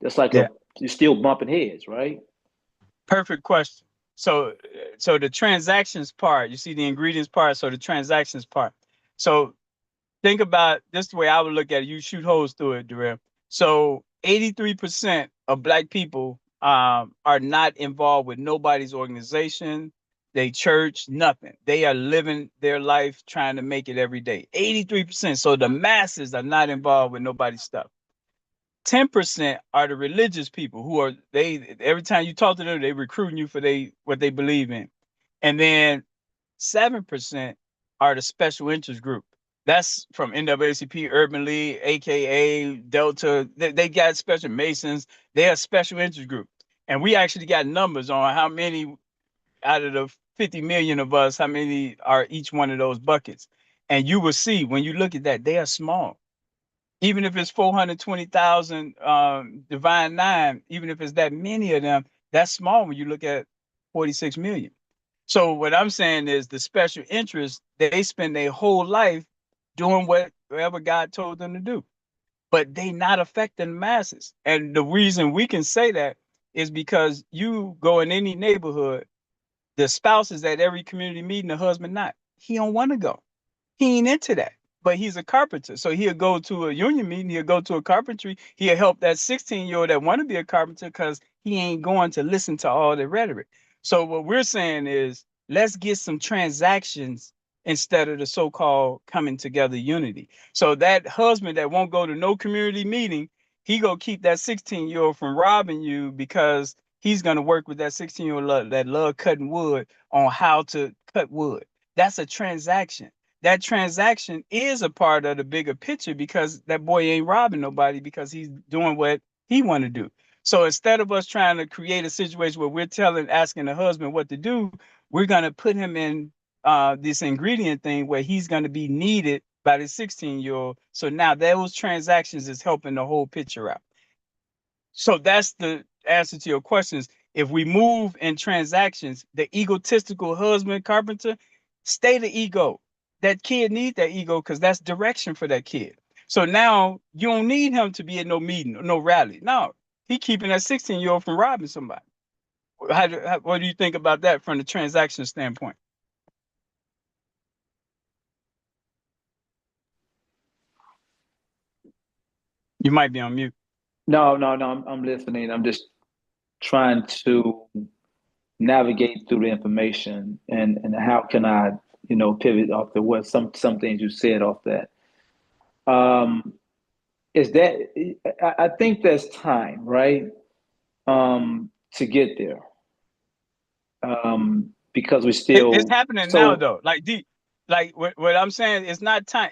That's like Yeah. you're still bumping heads, right? Perfect question. So the transactions part, you see the ingredients part, so the transactions part. So think about this the way I would look at it. You shoot holes through it, Darrell. So 83% of Black people are not involved with nobody's organization, they church, nothing. They are living their life trying to make it every day. 83%. So the masses are not involved with nobody's stuff. 10% are the religious people who are they every time you talk to them, they recruiting you for what they believe in. And then 7% are the special interest group. That's from NAACP, Urban League, AKA Delta. They got special Masons. They are special interest group. And we actually got numbers on how many out of the 50 million of us, how many are each one of those buckets. And you will see when you look at that, they are small. Even if it's 420,000 Divine Nine, even if it's that many of them, that's small when you look at 46 million. So what I'm saying is the special interests, they spend their whole life doing whatever God told them to do, but they not affecting the masses. And the reason we can say that is because you go in any neighborhood, the spouse is at every community meeting, the husband not. He don't want to go. He ain't into that. But he's a carpenter. So he'll go to a union meeting, he'll go to a carpentry, he'll help that 16-year-old that want to be a carpenter because he ain't going to listen to all the rhetoric. So what we're saying is let's get some transactions instead of the so-called coming together unity. So that husband that won't go to no community meeting, he gonna keep that 16-year-old from robbing you because he's gonna work with that 16-year-old that love cutting wood on how to cut wood. That's a transaction. That transaction is a part of the bigger picture because that boy ain't robbing nobody because he's doing what he want to do. So instead of us trying to create a situation where we're asking the husband what to do, we're going to put him in this ingredient thing where he's going to be needed by the 16-year-old. So now those transactions is helping the whole picture out. So that's the answer to your questions. If we move in transactions, the egotistical husband carpenter, stay the ego. That kid need that ego because that's direction for that kid. So now you don't need him to be at no meeting, no rally. No, he keeping that 16-year-old from robbing somebody. What do you think about that from the transaction standpoint? You might be on mute. No, I'm listening. I'm just trying to navigate through the information and how can I, pivot off the what some things you said off that. Is that I think there's time, right? To get there. Because we It's still happening now so though. Like what I'm saying, it's not time.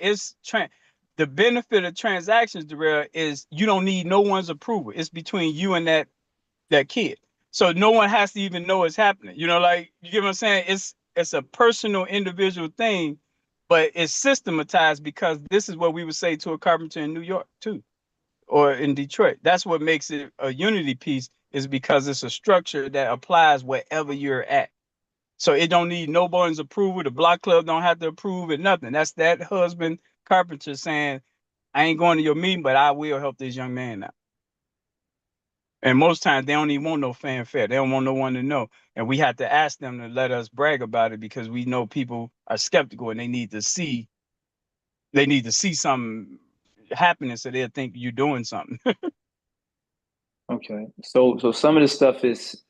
The benefit of transactions, Darrell, is you don't need no one's approval. It's between you and that kid. So no one has to even know it's happening. Like you get what I'm saying? It's a personal, individual thing, but it's systematized because this is what we would say to a carpenter in New York too, or in Detroit. That's what makes it a unity piece, is because it's a structure that applies wherever you're at. So it don't need nobody's approval. The block club don't have to approve it, nothing. That's that husband carpenter saying, I ain't going to your meeting, but I will help this young man out. And most times they don't even want no fanfare. They don't want no one to know. And we have to ask them to let us brag about it because we know people are skeptical and they need to see something happening so they'll think you're doing something. okay. So some of the stuff is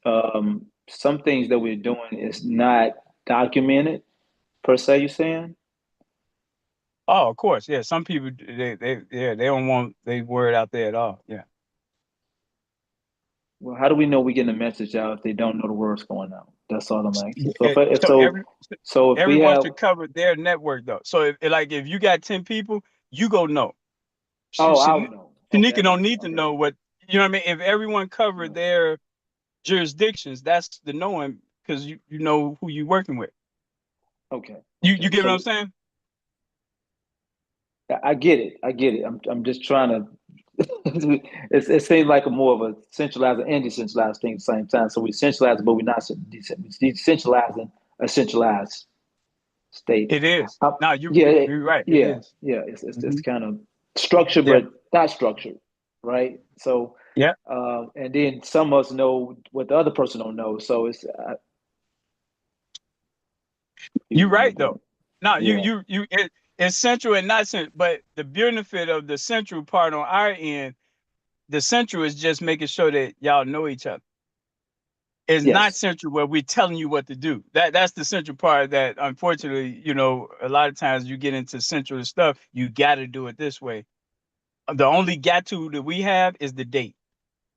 some things that we're doing is not documented per se, you saying? Oh, of course. Yeah. Some people they don't want they word out there at all. Yeah. Well, how do we know we're getting a message out if they don't know the words going out? That's all I'm asking. So Yeah, if so so so if we everyone have should cover their network though. So if you got 10 people, you go know. oh I'll know. Okay, I Shanika don't got you. need to Okay. know what what I mean. If everyone covered Right. their jurisdictions, that's the knowing because you know who you working with. Okay. You Okay. get what I'm saying? I get it. I get it. I'm just trying to it seems like a more of a centralized and decentralized thing at the same time. So we centralize, but we're not decentralizing a centralized. state. It is. No, Yeah, you're right. It yeah, is. yeah. It's Mhm. kind of structured, Yeah. but not structured, right? So, Yeah. and then some of us know what the other person don't know. So it's You're excuse me, right but though. No, yeah, it's central and not central, but the benefit of the central part on our end, the central is just making sure that y'all know each other. It's not yes. central where we're telling you what to do. That's the central part that unfortunately, a lot of times you get into central stuff, you gotta do it this way. The only got to that we have is the date,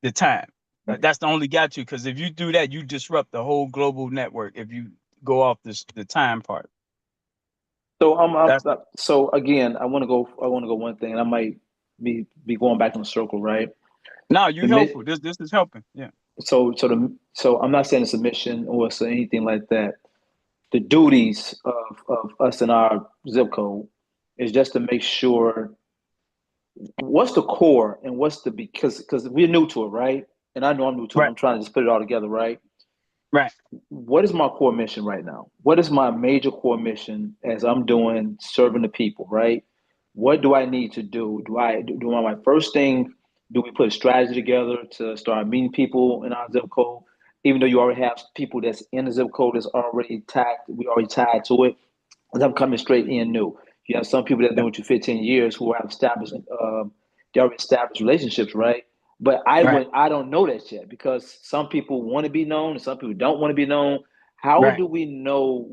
the time. That's the only got to, because if you do that, you disrupt the whole global network if you go off the time part. So That's the so again, I want to go one thing, and I might be going back in a circle, right? No, you The mi- helpful. This is helping. Yeah. so I'm not saying it's a mission or so anything like that. The duties of us in our zip code is just to make sure what's the core and what's the because we're new to it, right? And I know I'm new to it. Right. I'm trying to just put it all together, right? Right. What is my core mission right now? What is my major core mission as I'm doing serving the people, right? What do I need to do? Do I my first thing? Do we put a strategy together to start meeting people in our zip code? Even though you already have people that's in the zip code that's already tagged, we already tied to it. Because I'm coming straight in new. You have some people that have been with you 15 years who have established, they already established relationships, right? But Right. I don't know that yet because some people want to be known and some people don't want to be known. How Right. do we know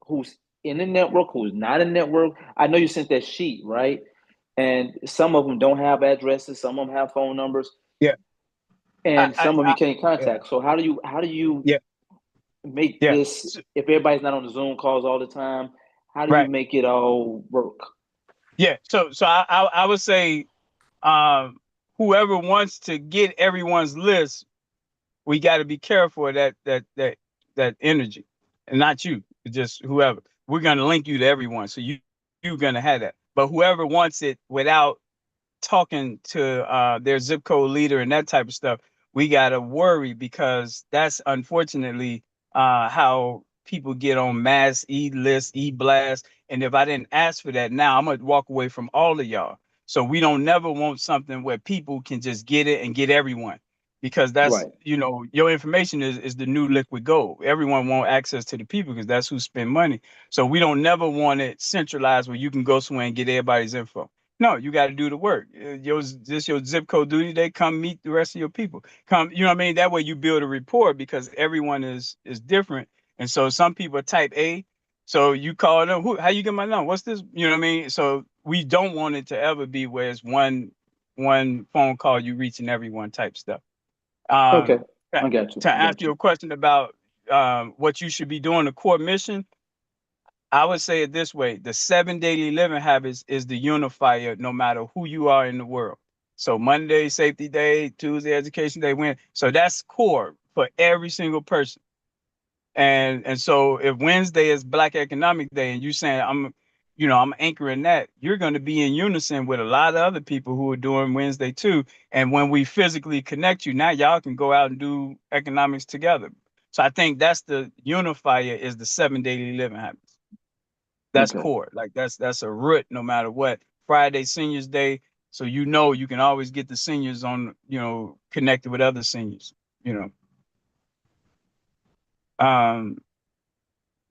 who's in the network, who's not in the network? I know you sent that sheet, right? And some of them don't have addresses, some of them have phone numbers, Yeah. and some of them I you can't yeah. contact. So how do you Yeah. make Yeah. this if everybody's not on the Zoom calls all the time? How do you Right. make it all work? Yeah. So I would say, um, whoever wants to get everyone's list, we got to be careful of that energy, and not you, just whoever. We're gonna link you to everyone, so you're gonna have that. But whoever wants it without talking to their zip code leader and that type of stuff, we gotta worry, because that's unfortunately how people get on mass e-list, e-blast. And if I didn't ask for that, now I'm gonna walk away from all of y'all. So we don't never want something where people can just get it and get everyone, because that's, Right. your information is the new liquid gold. Everyone want access to the people because that's who spend money. So we don't never want it centralized where you can go somewhere and get everybody's info. No, you got to do the work. Your zip code duty. They come meet the rest of your people. Come, you know what I mean? That way you build a rapport, because everyone is different. And so some people are type A. So you call them, how you get my number? What's this? You know what I mean? So we don't want it to ever be where it's one phone call, you reaching everyone type stuff. Okay. Um, I got you. to I got answer you. your question about what you should be doing, the core mission, I would say it this way: the 7 daily living habits is the unifier, no matter who you are in the world. So Monday, safety day; Tuesday, education day, when. So that's core for every single person. And so if Wednesday is Black Economic Day, and you saying I'm anchoring that, you're going to be in unison with a lot of other people who are doing Wednesday too. And when we physically connect you, now y'all can go out and do economics together. So I think that's the unifier, is the 7 daily living habits. That's Okay. core. Like that's a root no matter what. Friday Seniors Day, so you can always get the seniors on, connected with other seniors. You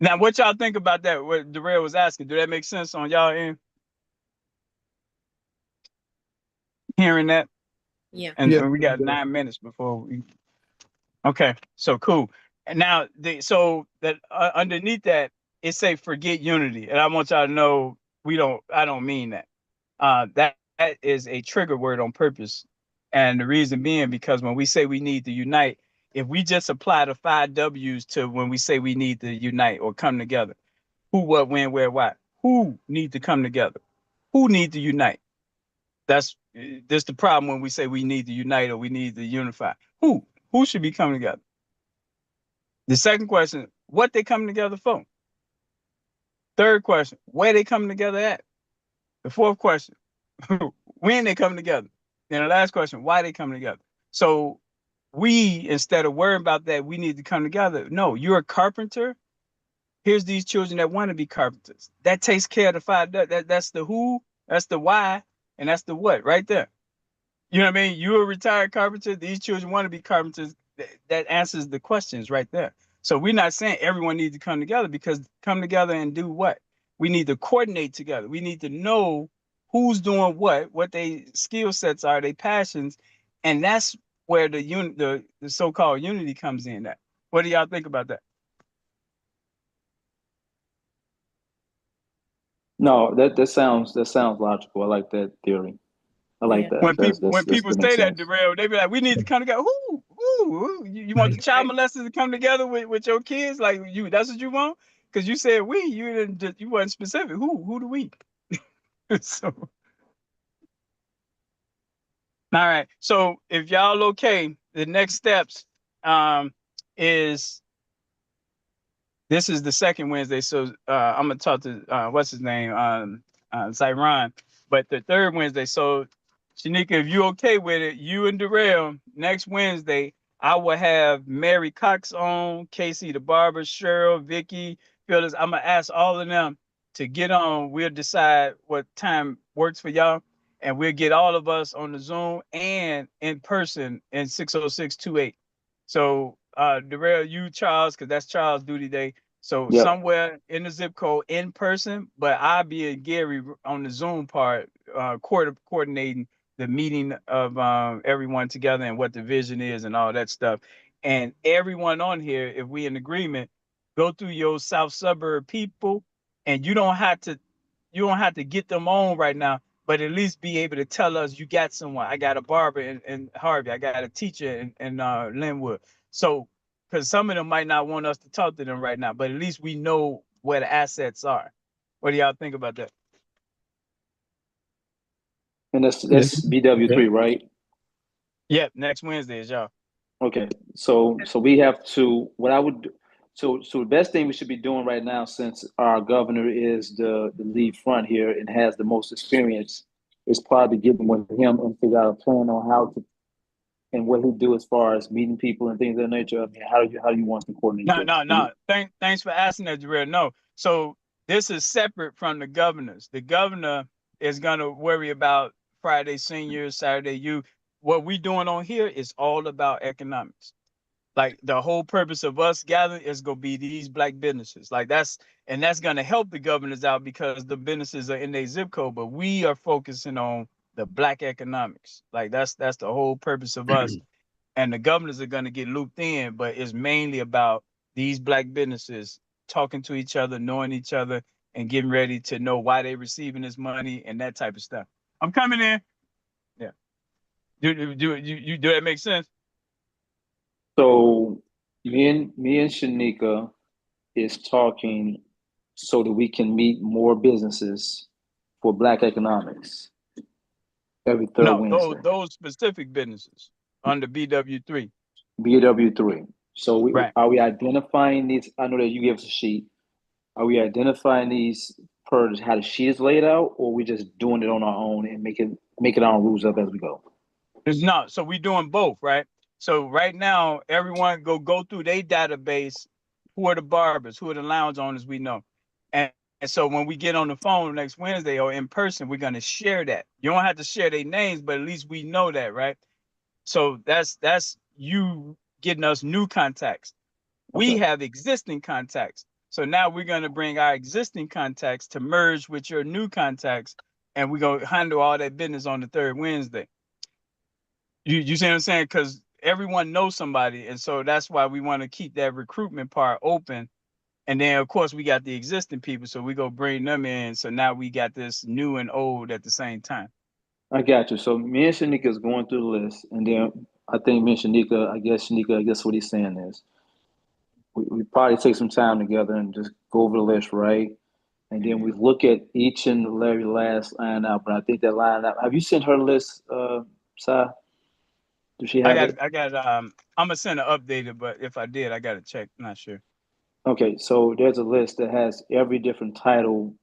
Now what y'all think about that? What Darrell was asking, do that make sense on y'all end? Hearing that? Yeah. And, Yeah. and we got 9 minutes before we. Okay, so cool. And now so that underneath that, it say forget unity, and I want y'all to know I don't mean that. That is a trigger word on purpose, and the reason being because when we say we need to unite, if we just apply the 5 W's to when we say we need to unite or come together, who, what, when, where, why, who need to come together, who need to unite. That's the problem when we say we need to unite or we need to unify. Who should be coming together? The second question, what they coming together for? Third question, where they coming together at? The fourth question, when they come together. And the last question, why they come together. So we, instead of worrying about that, we need to come together. No, you're a carpenter. Here's these children that want to be carpenters. That takes care of the five. That's the who, that's the why, and that's the what right there. You know what I mean? You're a retired carpenter. These children want to be carpenters. That answers the questions right there. So we're not saying everyone needs to come together, because come together and do what? We need to coordinate together. We need to know who's doing what their skill sets are, their passions, and that's where the so-called unity comes in. At. What do y'all think about that? No, that sounds logical. I like that theory. I like Yeah. that. When That's people that's when that's people that makes say that, sense. Darrell, they be like, "We need to come together." Who? You want the child molesters to come together with your kids? Like you? That's what you want? Because you said we. You didn't. You wasn't specific. Who do we? So all right. So if y'all okay, the next steps is this is the second Wednesday. So I'm gonna talk to what's his name Zyron, but the third Wednesday. So Shanika, if you okay with it, you and Darrell next Wednesday, I will have Mary Cox on, Casey the barber, Cheryl, Vicky, Phyllis. I'm gonna ask all of them to get on. We'll decide what time works for y'all, and we'll get all of us on the Zoom and in person in 60628. So Darrell, you Charles, because that's Charles' duty day. So Yep. somewhere in the zip code in person, but I'll be in Gary on the Zoom part, coordinating the meeting of everyone together and what the vision is and all that stuff. And everyone on here, if we in agreement, go through your South Suburb people, and you don't have to get them on right now, but at least be able to tell us you got someone. I got a barber in Harvey. I got a teacher in Linwood. So because some of them might not want us to talk to them right now, but at least we know where the assets are. What do y'all think about that? And that's BW3, right? Yep, next Wednesday is y'all. Okay. So we have to what I would do. So the best thing we should be doing right now, since our governor is the lead front here and has the most experience, is probably getting with him and figure out a plan on how to and what he'd do as far as meeting people and things of that nature. I mean, how do you want to coordinate this? No. Thanks for asking that, Jarrell. No. So this is separate from the governors. The governor is gonna worry about Friday seniors, Saturday youth. What we doing on here is all about economics. Like the whole purpose of us gathering is gonna be these black businesses. Like that's gonna help the governors out because the businesses are in their zip code, but we are focusing on the black economics. Like that's the whole purpose of us. And the governors are gonna get looped in, but it's mainly about these black businesses talking to each other, knowing each other, and getting ready to know why they're receiving this money and that type of stuff. I'm coming in. Yeah. Do that make sense? So me and Shanika is talking so that we can meet more businesses for Black economics every third No, Wednesday. those specific businesses under BW3. BW3. So Right. are we identifying these? I know that you gave us a sheet. Are we identifying these per how the sheet is laid out, or are we just doing it on our own and making our own rules up as we go? It's not. So we're doing both, right? So right now, everyone go through their database. Who are the barbers? Who are the lounge owners we know? And so when we get on the phone next Wednesday or in person, we're gonna share that. You don't have to share their names, but at least we know that, right? So that's you getting us new contacts. We have existing contacts. So now we're gonna bring our existing contacts to merge with your new contacts, and we're gonna handle all that business on the third Wednesday. You see what I'm saying? Because everyone knows somebody, and so that's why we want to keep that recruitment part open. And then of course we got the existing people, so we go bring them in. So now we got this new and old at the same time. I got you. So me and Shanika is going through the list, and then I think me and Shanika, I guess what he's saying is we probably take some time together and just go over the list, right? And then we look at each and every last line out. But I think that line out. Have you sent her list, Si? Does she have it? I got I'm gonna send an updated, but if I did, I gotta check. Not sure. Okay, so there's a list that has every different title.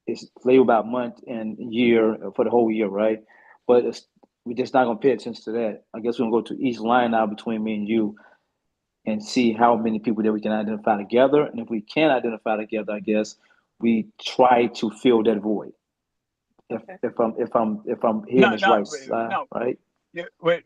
It's labeled about month and year for the whole year, right? But we're just not gonna pay attention to that. I guess we're gonna go to each line out between me and you and see how many people that we can identify together. And if we can identify together, I guess we try to fill that void. Okay. If I'm hearing No, this no, right, no. right? Yeah, wait,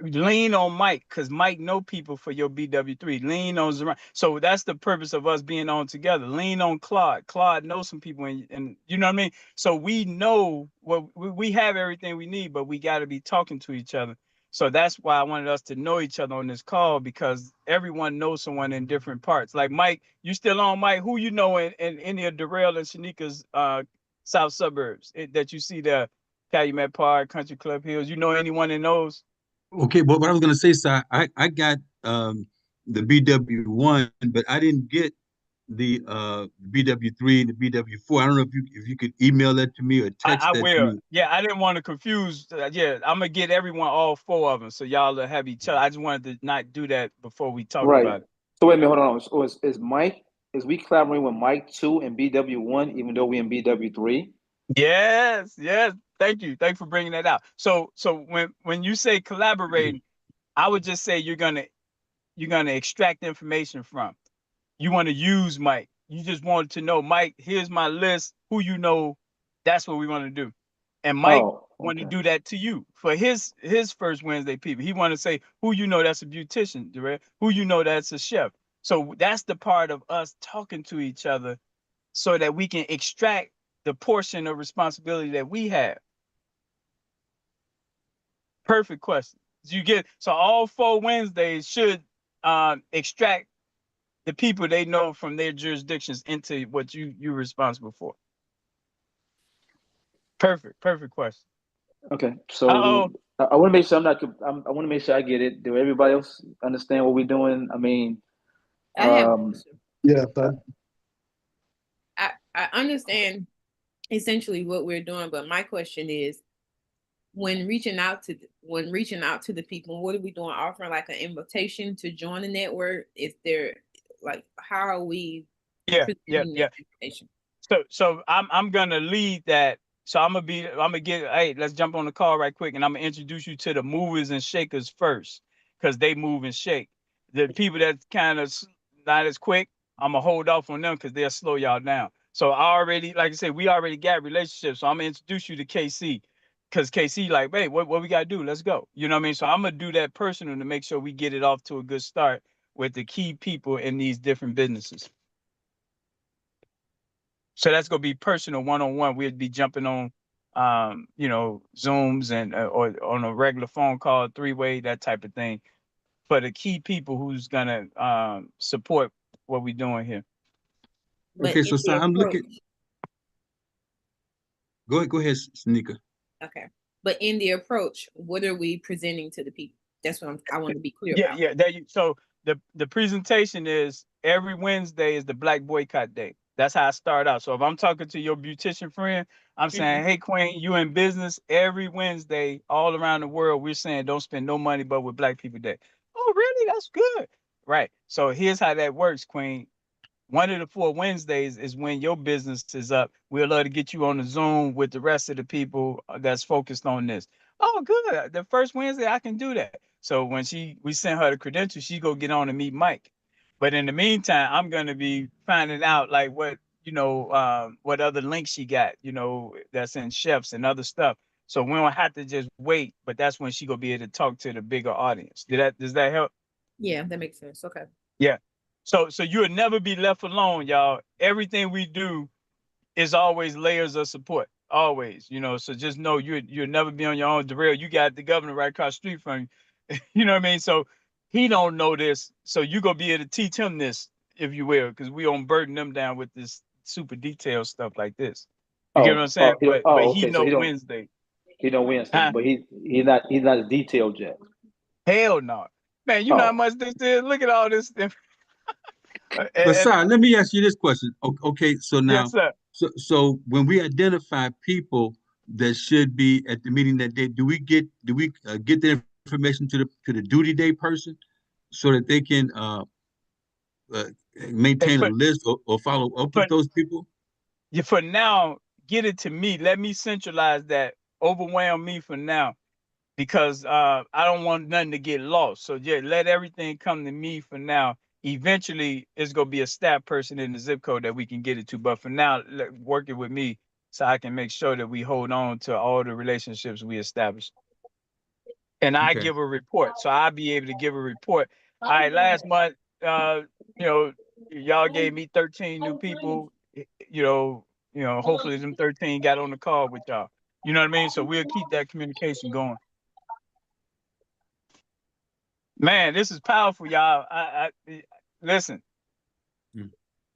lean on Mike, because Mike know people for your BW3. Lean on Zeron. So that's the purpose of us being on together. Lean on Claude. Claude knows some people, and you know what I mean? So we know what we have everything we need, but we got to be talking to each other. So that's why I wanted us to know each other on this call, because everyone knows someone in different parts. Like Mike, you still on, Mike? Who you know in any of Darrell and Shanika's south suburbs that you see there? Calumet Park, Country Club Hills. You know anyone in those? Okay, but what I was gonna say, sir, I got the BW1, but I didn't get the BW3 and the BW4. I don't know if you could email that to me or text I that to will. me. Yeah, I didn't want to confuse. Yeah, I'm gonna get everyone all four of them, so y'all will have each other. I just wanted to not do that before we talked Right. about it. So wait a minute, hold on. So is Mike? Is we collaborating with Mike 2 and BW1, even though we in BW3? Yes, yes. Thank you for bringing that out. So when you say collaborating, I would just say you're gonna extract information from. You want to use Mike. You just wanted to know, Mike, here's my list. Who you know, that's what we want to do. And Mike Oh, want to okay. do that to you for his first Wednesday people. He want to say who you know that's a beautician, direct, who you know that's a chef. So that's the part of us talking to each other so that we can extract the portion of responsibility that we have. Perfect question. You get so all 4 Wednesdays should extract the people they know from their jurisdictions into what you're responsible for. Perfect question. Okay. So Uh-oh. I want to make sure I want to make sure I get it. Do everybody else understand what we're doing? I mean, I have a um, question. Yeah, I understand essentially what we're doing, but my question is, when reaching out to the people, what are we doing? Offering like an invitation to join the network? Is there like how are we Yeah. presenting that information? So I'm gonna lead that. So I'm gonna get, hey, let's jump on the call right quick, and I'm gonna introduce you to the movers and shakers first, because they move and shake. The people that kind of not as quick, I'm gonna hold off on them because they'll slow y'all down. So I already, like I said, we already got relationships. So I'm gonna introduce you to KC, because KC like, hey, what we gotta do? Let's go. You know what I mean? So I'm gonna do that personal to make sure we get it off to a good start with the key people in these different businesses. So that's gonna be personal, one-on-one. We'd be jumping on, Zooms and or on a regular phone call, three-way, that type of thing, for the key people who's gonna support what we're doing here. But Okay, in so sir, the I'm approach, looking. Go ahead, Sneaker. okay. But in the approach, what are we presenting to the people? That's what I want to be clear about. Yeah. So the presentation is every Wednesday is the Black Boycott Day. That's how I start out. So if I'm talking to your beautician friend, I'm saying, hey, Queen, you in business every Wednesday all around the world. We're saying don't spend no money but with Black People Day. Oh, really? That's good. Right. So here's how that works, Queen. One of the 4 Wednesdays is when your business is up. We'd love to get you on the Zoom with the rest of the people that's focused on this. Oh, good. The first Wednesday I can do that. So when we send her the credentials, she go get on and meet Mike. But in the meantime, I'm gonna be finding out like what other links she got, that's in chefs and other stuff. So we don't have to just wait, but that's when she gonna be able to talk to the bigger audience. Does that help? Yeah, that makes sense. Okay. Yeah. So you'll never be left alone, y'all. Everything we do is always layers of support. Always, so just know you'll never be on your own. Darrell, you got the governor right across the street from you. You know what I mean? So he don't know this. So you gonna be able to teach him this, if you will, because we don't burden them down with this super detailed stuff like this. You get what I'm saying? But he Okay. So know Wednesday. he don't Wednesday, Huh? but he's not as detailed yet. Hell no. Man, you know how Oh, much this is? Look at all this stuff. But sir, let me ask you this question. Okay, so Yes, now, sir. so when we identify people that should be at the meeting that day, do we get the information to the duty day person so that they can uh, Hey, maintain a list or follow up with but those people? for now, get it to me. Let me centralize that. Overwhelm me for now, because I don't want nothing to get lost. So yeah, let everything come to me for now. Eventually, it's gonna be a staff person in the zip code that we can get it to. But for now, work it with me so I can make sure that we hold on to all the relationships we established. And I Okay. give a report, so I'll be able to give a report. All right, last month, you know, y'all gave me 13 new people. Hopefully them 13 got on the call with y'all. You know what I mean? So we'll keep that communication going. Man, this is powerful, y'all. I listen, Mm.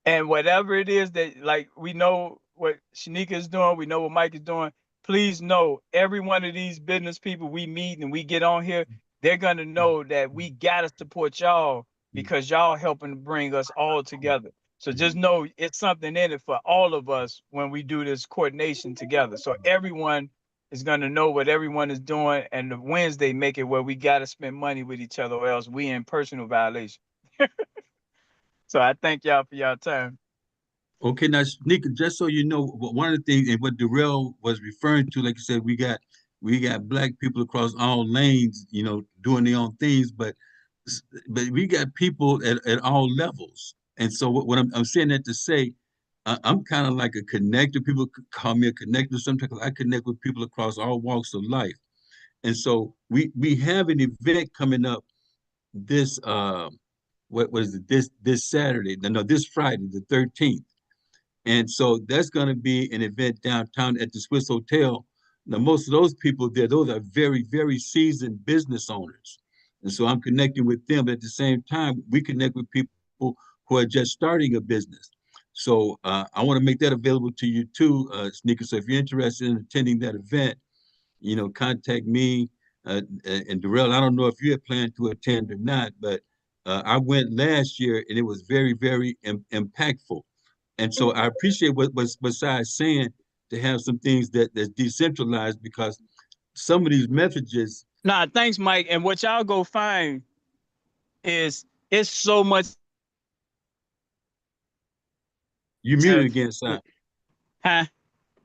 and whatever it is that, like, we know what Shanika is doing, we know what Mike is doing. Please know, every one of these business people we meet and we get on here, they're gonna know that we gotta support y'all because y'all helping to bring us all together. So just know it's something in it for all of us when we do this coordination together. So everyone is gonna know what everyone is doing, and the Wednesday make it where we gotta spend money with each other, or else we in personal violation. So I thank y'all for y'all time. Okay, now Nika, just so you know, one of the things and what Darrell was referring to, like you said, we got black people across all lanes, doing their own things, but we got people at all levels. And so what I'm saying that to say, I'm kind of like a connector. People call me a connector sometimes 'cause I connect with people across all walks of life. And so we have an event coming up this what was it this Saturday? No, this Friday, the 13th. And so that's going to be an event downtown at the Swiss Hotel. Now, most of those people there, those are very, very seasoned business owners. And so I'm connecting with them. But at the same time, we connect with people who are just starting a business. So I want to make that available to you too, Sneaker. So if you're interested in attending that event, contact me. And Darrell, I don't know if you had planned to attend or not, but I went last year and it was very, very impactful. And so I appreciate what's besides saying to have some things that's decentralized because some of these messages. Nah, thanks, Mike. And what y'all go find is it's so much. You muted again, Si. Huh?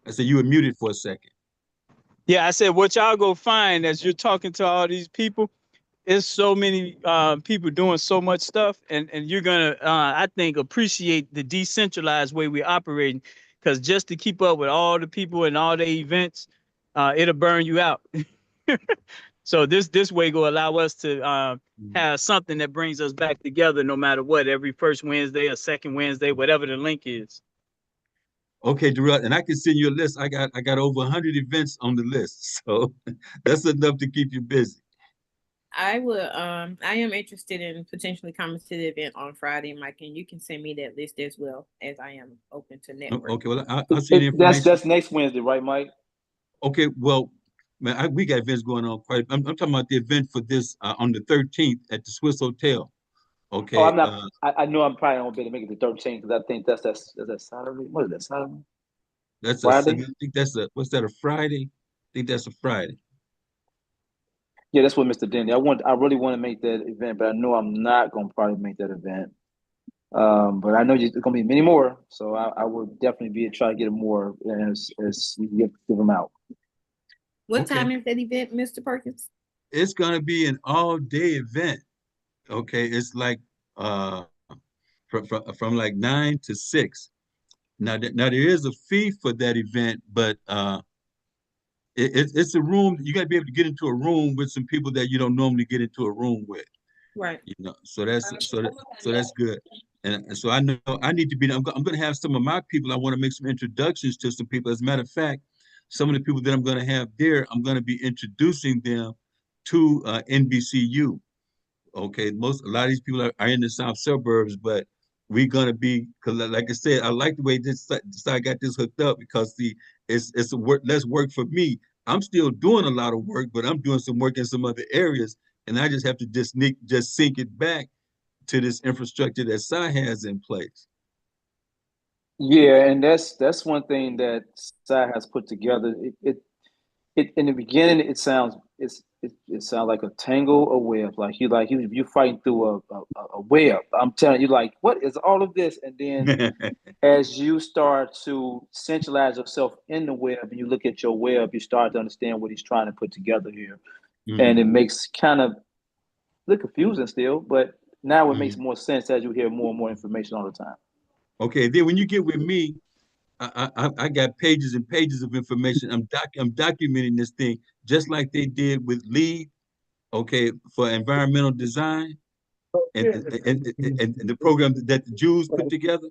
I said you were muted for a second. Yeah, I said what y'all go find as you're talking to all these people. There's so many people doing so much stuff, and you're gonna, I think, appreciate the decentralized way we're operating. Because just to keep up with all the people and all the events, it'll burn you out. So this way will allow us to have something that brings us back together, no matter what, every first Wednesday or second Wednesday, whatever the link is. Okay, Darrell, and I can send you a list. I got over 100 events on the list, so that's enough to keep you busy. I am interested in potentially coming to the event on Friday, Mike, and you can send me that list as well, as I am open to network. Okay, well, I'll send you That's information. next Wednesday, right, Mike? Okay, well, man, we got events going on quite. I'm talking about the event for this on the 13th at the Swiss Hotel. Oh, Okay, I'm not. I know I'm probably not gonna be able to make it the 13th because I think that's that Saturday. What is that, Saturday? I Friday? think that's what's that, a Friday? I think that's a Friday. Yeah, that's what Mr. Denny. I really want to make that event, but I know I'm not gonna probably make that event. But I know there's gonna be many more, so I will definitely be try to get more as we give them out. What Okay. time is that event, Mr. Perkins? It's gonna be an all-day event. Okay, it's like from like 9 to 6. Now there is a fee for that event, but it's a room. You got to be able to get into a room with some people that you don't normally get into a room with. Right. So that's good. And so I know I need to be. I'm going to have some of my people. I want to make some introductions to some people. As a matter of fact, some of the people that I'm going to have there, I'm going to be introducing them to NBCU. Okay, a lot of these people are in the south suburbs, but we're gonna be, cause like I said, I like the way this side got this hooked up because it's a work less work for me. I'm still doing a lot of work, but I'm doing some work in some other areas, and I just have to just sync it back to this infrastructure that SI has in place. Yeah, and that's one thing that Sai has put together. It in the beginning it sounds like a tangle of webs. You fighting through a web. I'm telling you, like, what is all of this? And then as you start to centralize yourself in the web and you look at your web, you start to understand what he's trying to put together here. and it makes kind of look confusing still, but now it makes Mhm. more sense as you hear more and more information all the time. Okay, then when you get with me, I got pages and pages of information. I'm documenting this thing just like they did with LEED, okay, for environmental design and the program that the Jews put together.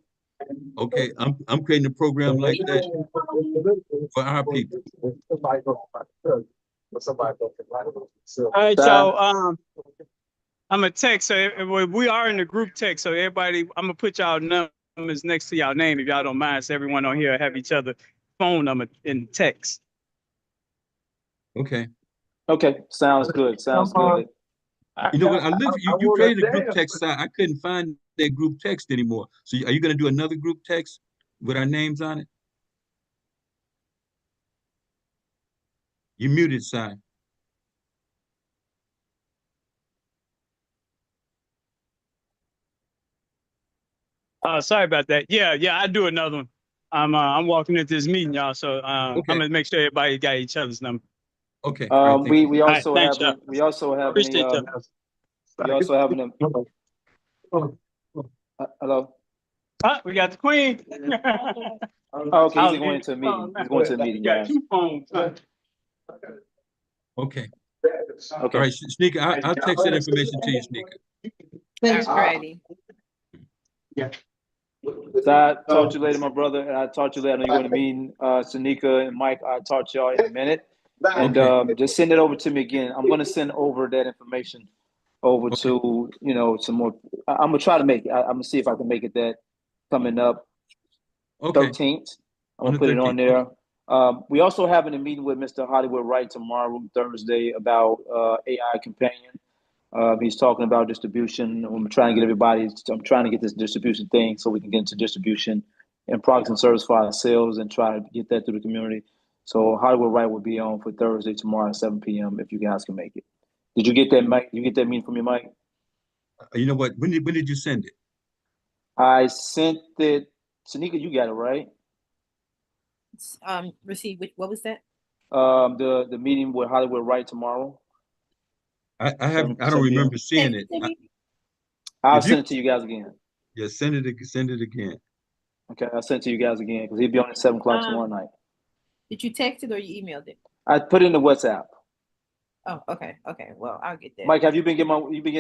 Okay, I'm creating a program like that for our people. All right, Ty? so I'm a text. So we are in the group text. So everybody, I'm gonna put y'all numbers next to y'all name if y'all don't mind. So everyone on here have each other phone number in text. Okay. Okay, sounds good. Sounds good. You know what? You created a group text. I couldn't find that group text anymore. So are you going to do another group text with our names on it? You muted, Si. Sorry about that. Yeah, I do another one. I'm walking into this meeting, y'all. So I'm Okay. gonna make sure everybody got each other's number. Okay. All right. Thank you. We All right, also thanks, have y'all. we also have Appreciate y'all. we also have an hello. We got the queen. Oh, okay, I he's was going getting into a two meeting. phones. He's going to a You meeting, got guys. two phones. Okay. All Okay. right, Sneaker, I'll text that information to you, Sneaker. Alrighty. So I talk to you later, my brother, and I talk to you later. I know you're going to meet Sanika and Mike. I'll talk to y'all in a minute. And Okay. just send it over to me again. I'm going to send over that information over Okay. to, some more. I'm going to try to make it. I'm going to see if I can make it that coming up Okay. 13th. I'm On going the to put it on 13th. there. We also having a meeting with Mr. Hollywood Wright tomorrow, Thursday, about AI Companion. He's talking about distribution. I'm trying to get this distribution thing so we can get into distribution and products and service for ourselves and try to get that through the community. So Hollywood Wright will be on for Thursday tomorrow at 7 p.m. if you guys can make it. Did you get that, Mike? You get that meeting from me, Mike? You know what? When did you send it? I sent it. Tanika, you got it, right? Receive what was that? The meeting with Hollywood Wright tomorrow. I don't 7 p.m. remember seeing it. I'll If you send it to you guys again. Yeah, send it again. Okay, I'll send it to you guys again because he'll be on at 7 o'clock tomorrow night. Did you text it or you emailed it? I put it in the WhatsApp. Oh, okay. Well, I'll get that. Mike, have you been getting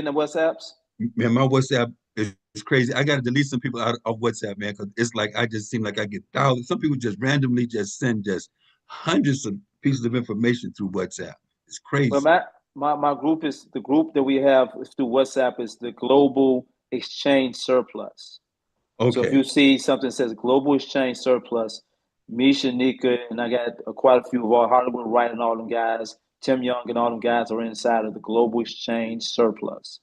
the WhatsApps? Man, my WhatsApp is crazy. I got to delete some people out of WhatsApp, man, because it's like I just seem like I get thousands. Some people just randomly just send just hundreds of pieces of information through WhatsApp. It's Well, crazy. my group is the group that we have through WhatsApp is the Global Exchange Surplus. So if Okay, you see something that says Global Exchange Surplus, me, Shanika, and I got quite a few of our Hollywood Wright and all them guys, Tim Young and all them guys are inside of the Global Exchange Surplus.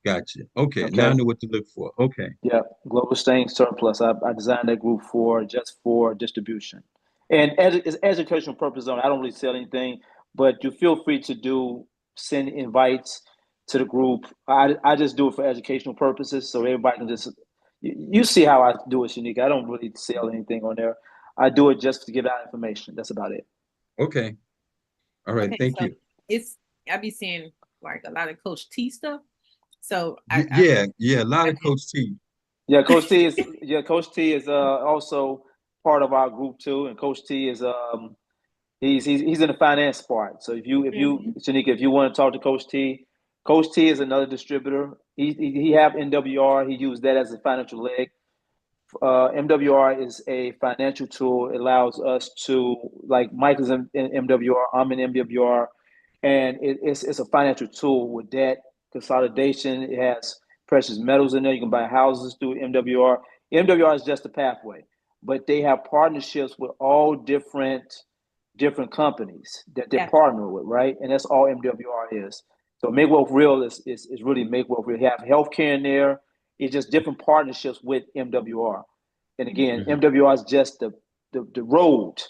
gotcha. Okay, now I Okay. know what to look for. Okay, Yeah, Global Exchange Surplus. I designed that group just for distribution, and it's educational purposes only. I don't really sell anything, but you feel free to send invites to the group. I just do it for educational purposes, so everybody can just you see how I do it, Shanika. I don't really sell anything on there. I do it just to give out information. That's about it. okay. All right, Okay, thank so you. I be seeing like a lot of Coach T stuff. So Yeah, a lot of Coach T. Yeah, Coach T is also part of our group too, and Coach T is he's in the finance part. So Shanika, if you want to talk to Coach T is another distributor. He have MWR. He used that as a financial leg. MWR is a financial tool. It allows us to, like Mike is in MWR, I'm in MWR, and it's a financial tool with debt consolidation. It has precious metals in there. You can buy houses through MWR. MWR is just a pathway, but they have partnerships with all different companies that they partner with, right? And that's all MWR is. So Make Wealth Real is really Make Wealth Real. You have healthcare in there. It's just different partnerships with MWR. And again, MWR is just the road.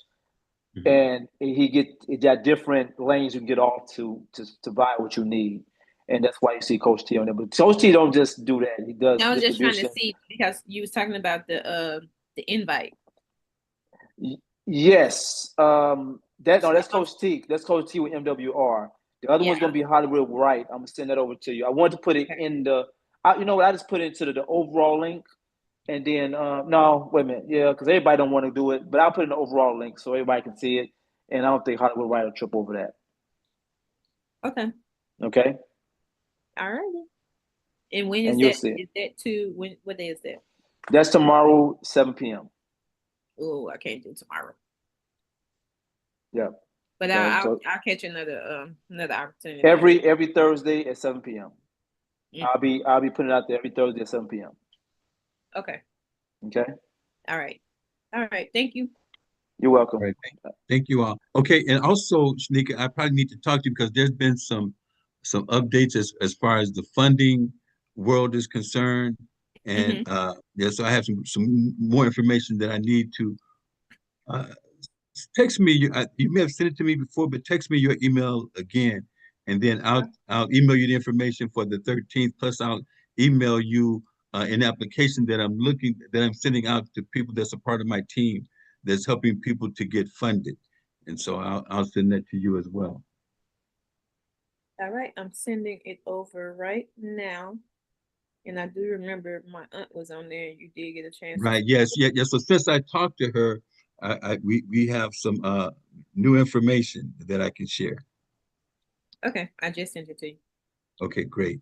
And it got different lanes you can get off to buy what you need. And that's why you see Coach T on there. But Coach T don't just do that. He does I was just trying to distribution. see because you was talking about the invite. Yes. That's Coach T. That's Coach T with MWR. The other one's Yeah. gonna be Hollywood Right. I'm gonna send that over to you. I want to put it Okay. in the. You know what? I just put it into the overall link, and then no, wait a minute, yeah, because everybody don't want to do it, but I'll put in the overall link so everybody can see it, and I don't think Hollywood Right will trip over that. Okay. Okay, All right. And when is and you'll that? see it. Is that too? What day is that? That's tomorrow, 7 p.m. Oh, I can't do tomorrow. Yeah. But Okay, I'll so catch another opportunity. every Thursday at 7 p.m. Mm. I'll be putting it out there every Thursday at 7 p.m. Okay. Okay. All right. All right. Thank you. You're welcome. All right, thank you all. Okay, and also, Shanika, I probably need to talk to you because there's been some updates as far as the funding world is concerned, and Mm-hmm. yeah, so I have some more information that I need to uh, text me. You may have sent it to me before, but text me your email again, and then I'll email you the information for the 13th. Plus, I'll email you an application that I'm sending out to people that's a part of my team that's helping people to get funded, and so I'll send that to you as well. All right. I'm sending it over right now. And I do remember my aunt was on there and you did get a chance to. Right? Yes. Yeah. Yes. So since I talked to her, we have some new information that I can share. Okay. I just sent it to you. Okay. Great.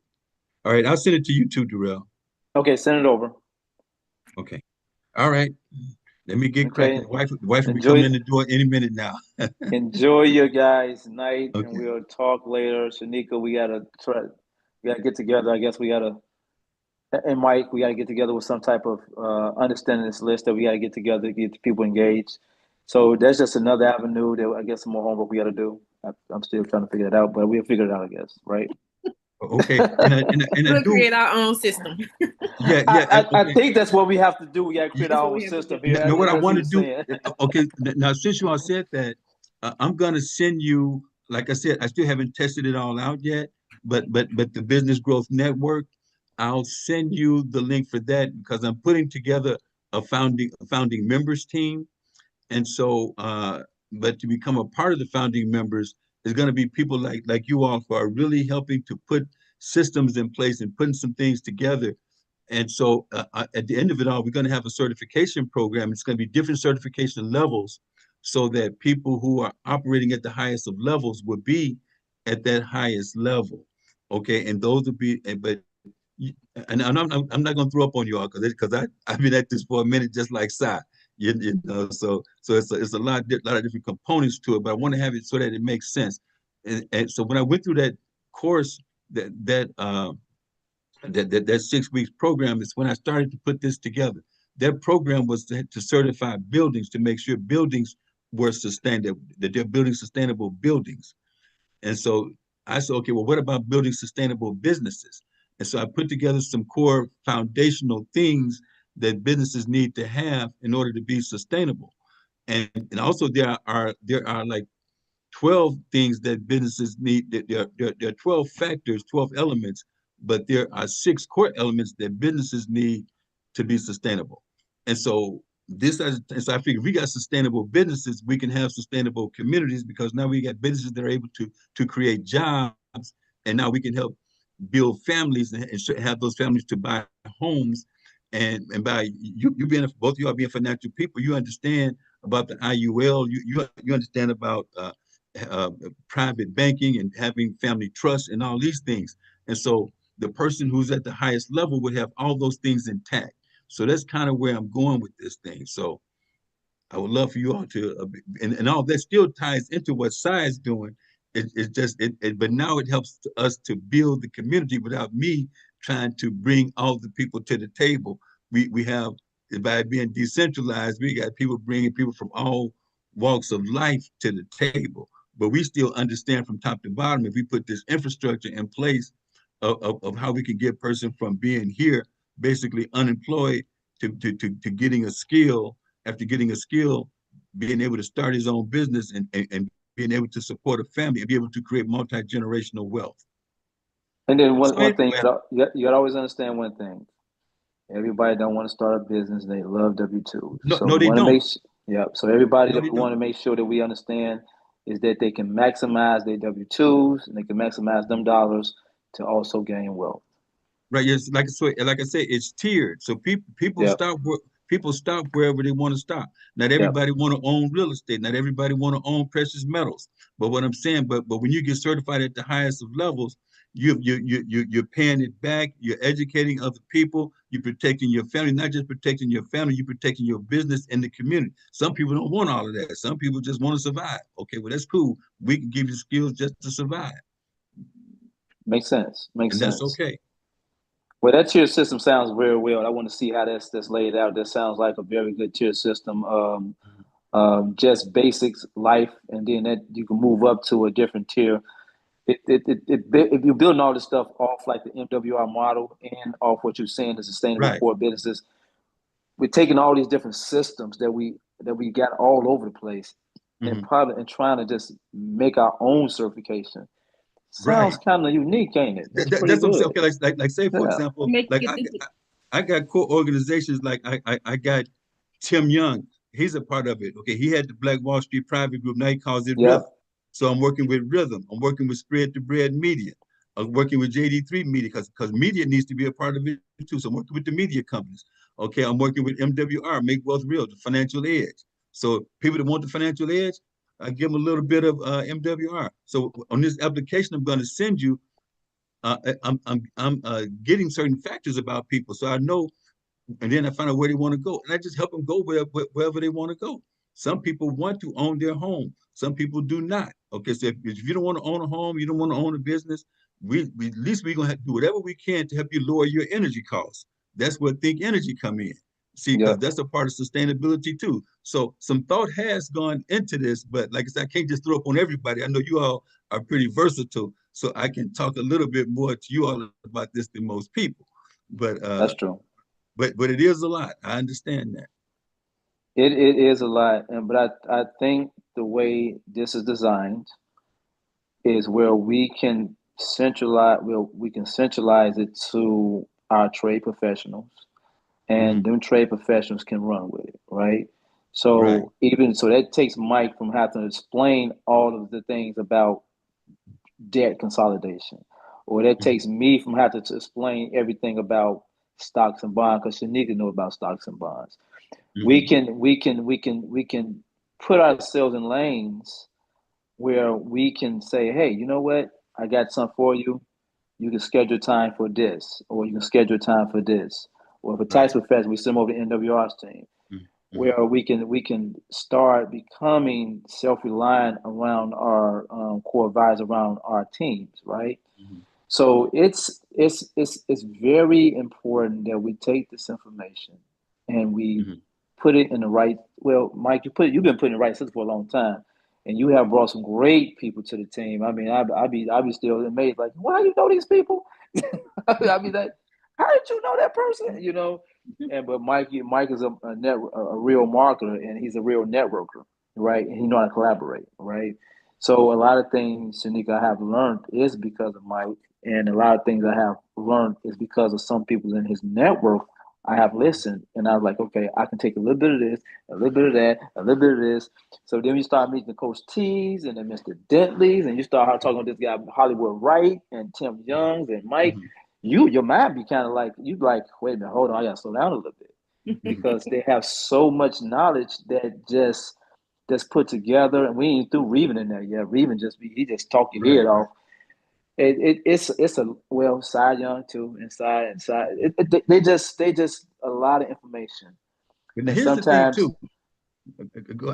All right. I'll send it to you too, Darrell. Okay, send it over. Okay. All right. Let me get Okay. cracking. The wife will be coming Enjoy in the door any minute now. enjoy your guys' night, and Okay. we'll talk later. Shanika, we gotta get together. I guess we gotta, and Mike, we gotta get together with some type of understanding this list that we gotta get together to get the people engaged. So that's just another avenue that I guess some more homework we gotta do. I'm still trying to figure it out, but we'll figure it out, I guess, right? Okay. And I We'll do. create our own system. Yeah. Yeah. I Okay. think that's what we have to do. We gotta create That's our what own we have to do. system You here. know what I That's what want to he's do? saying. Okay. Now, since you all said that, I'm gonna send you. Like I said, I still haven't tested it all out yet. But the Business Growth Network, I'll send you the link for that because I'm putting together a founding members team. And so, but to become a part of the founding members is going to be people like you all who are really helping to put systems in place and putting some things together. And so, at the end of it all, we're going to have a certification program. It's going to be different certification levels, so that people who are operating at the highest of levels will be at that highest level. Okay, and those will be, but and I'm not going to throw up on you all because I've been at this for a minute, just like Si. You know, so it's a lot of different components to it, but I want to have it so that it makes sense. And so when I went through that course, that 6 weeks program is when I started to put this together. That program was to certify buildings to make sure buildings were sustainable, that they're building sustainable buildings. And so I said, okay, well, what about building sustainable businesses? And so I put together some core foundational things that businesses need to have in order to be sustainable. And also there are like 12 things that businesses need. There are 12 factors, 12 elements, but there are 6 core elements that businesses need to be sustainable. And so I figure if we got sustainable businesses, we can have sustainable communities because now we got businesses that are able to create jobs, and now we can help build families and have those families to buy homes. And by you being both of you are being financial people, you understand about the IUL, you understand about uh, private banking and having family trust and all these things. And so the person who's at the highest level would have all those things intact. So that's kind of where I'm going with this thing. So I would love for you all to, and all that still ties into what Si is doing. But now it helps us to build the community without me trying to bring all the people to the table. We have, by being decentralized, we got people bringing people from all walks of life to the table. But we still understand from top to bottom, if we put this infrastructure in place of how we can get a person from being here, basically unemployed, to getting a skill, after getting a skill, being able to start his own business and being able to support a family and be able to create multi-generational wealth. And then So one thing, anyway, you gotta always understand one thing. Everybody don't want to start a business. They love W-2s. no, So no, we they want to don't. make, yeah. So everybody No, that they we want don't. to make sure that we understand is that they can maximize their W-2s and they can maximize them dollars to also gain wealth. Right. Yes. Like I say, it's tiered. So people Yep. stop wherever they want to stop. Not Yep. everybody want to own real estate. Not everybody want to own precious metals. But what I'm saying, but when you get certified at the highest of levels, you're paying it back. You're educating other people. You're protecting your family. Not just protecting your family, you're protecting your business and the community. Some people don't want all of that. Some people just want to survive. Okay, well that's cool. We can give you skills just to survive, Makes sense. Makes and that's sense. okay. Well, that tier system sounds very well. I want to see how that's laid out. That sounds like a very good tier system. Just basics, life, and then that you can move up to a different tier. If you're building all this stuff off like the MWR model and off what you're saying, the sustainable Right. core businesses, we're taking all these different systems that we got all over the place and trying to just make our own certification. Sounds Right. kind of unique, ain't it? That's pretty That's what I'm saying. good. Okay, like say for Yeah. example, Make like it different. I got core organizations like I got Tim Young. He's a part of it. Okay, he had the Black Wall Street Private Group. Now he calls it Yep. Rhythm. So I'm working with Rhythm. I'm working with Spread the Bread Media. I'm working with JD3 Media because media needs to be a part of it too. So I'm working with the media companies. Okay, I'm working with MWR, Make Wealth Real, the financial edge. So people that want the financial edge, I give them a little bit of MWR. So on this application, I'm going to send you I'm getting certain factors about people, so I know, and then I find out where they want to go, and I just help them go wherever they want to go. Some people want to own their home, some people do not. Okay, so if you don't want to own a home, you don't want to own a business, we at least we're gonna have to do whatever we can to help you lower your energy costs. That's where Think Energy come in. See, because Yep. that's a part of sustainability too. So some thought has gone into this, but like I said, I can't just throw up on everybody. I know you all are pretty versatile, so I can talk a little bit more to you all about this than most people. But That's true. but it is a lot. I understand that. It is a lot, but I think the way this is designed is where we can centralize it to our trade professionals, and them trade professionals can run with it, right? Right. So even so, that takes Mike from having to explain all of the things about debt consolidation, or that takes me from having to explain everything about stocks and bonds because Shanika know about stocks and bonds. We can put ourselves in lanes where we can say, hey, you know what? I got something for you. You can schedule time for this, or you can schedule time for this. Or for tax Right. professionals, we send them over to NWR's team, where we can start becoming self-reliant around our core advisors around our teams, right? So it's very important that we take this information and we put it in the right. Well, Mike, you've been putting it in the right system for a long time, and you have brought some great people to the team. I mean, I'd be still amazed, like, why you know these people? I mean, that how did you know that person? You know, but Mike is a real marketer, and he's a real networker, right? And he know how to collaborate, right? So a lot of things, Shanika, I have learned is because of Mike, and a lot of things I have learned is because of some people in his network. I have listened, and I was like, okay, I can take a little bit of this, a little bit of that, a little bit of this. So then we start meeting the Coach T's and then Mr. Dentleys, and you start talking with this guy Hollywood Wright and Tim Youngs and Mike. Your mind be kind of like, you like, wait a minute, hold on, I gotta slow down a little bit because they have so much knowledge that just put together, and we ain't through Reven in there yet. Reven he just talk your head off. It's a well, Cy Young too, inside. They just a lot of information, But now and here's the thing sometimes too.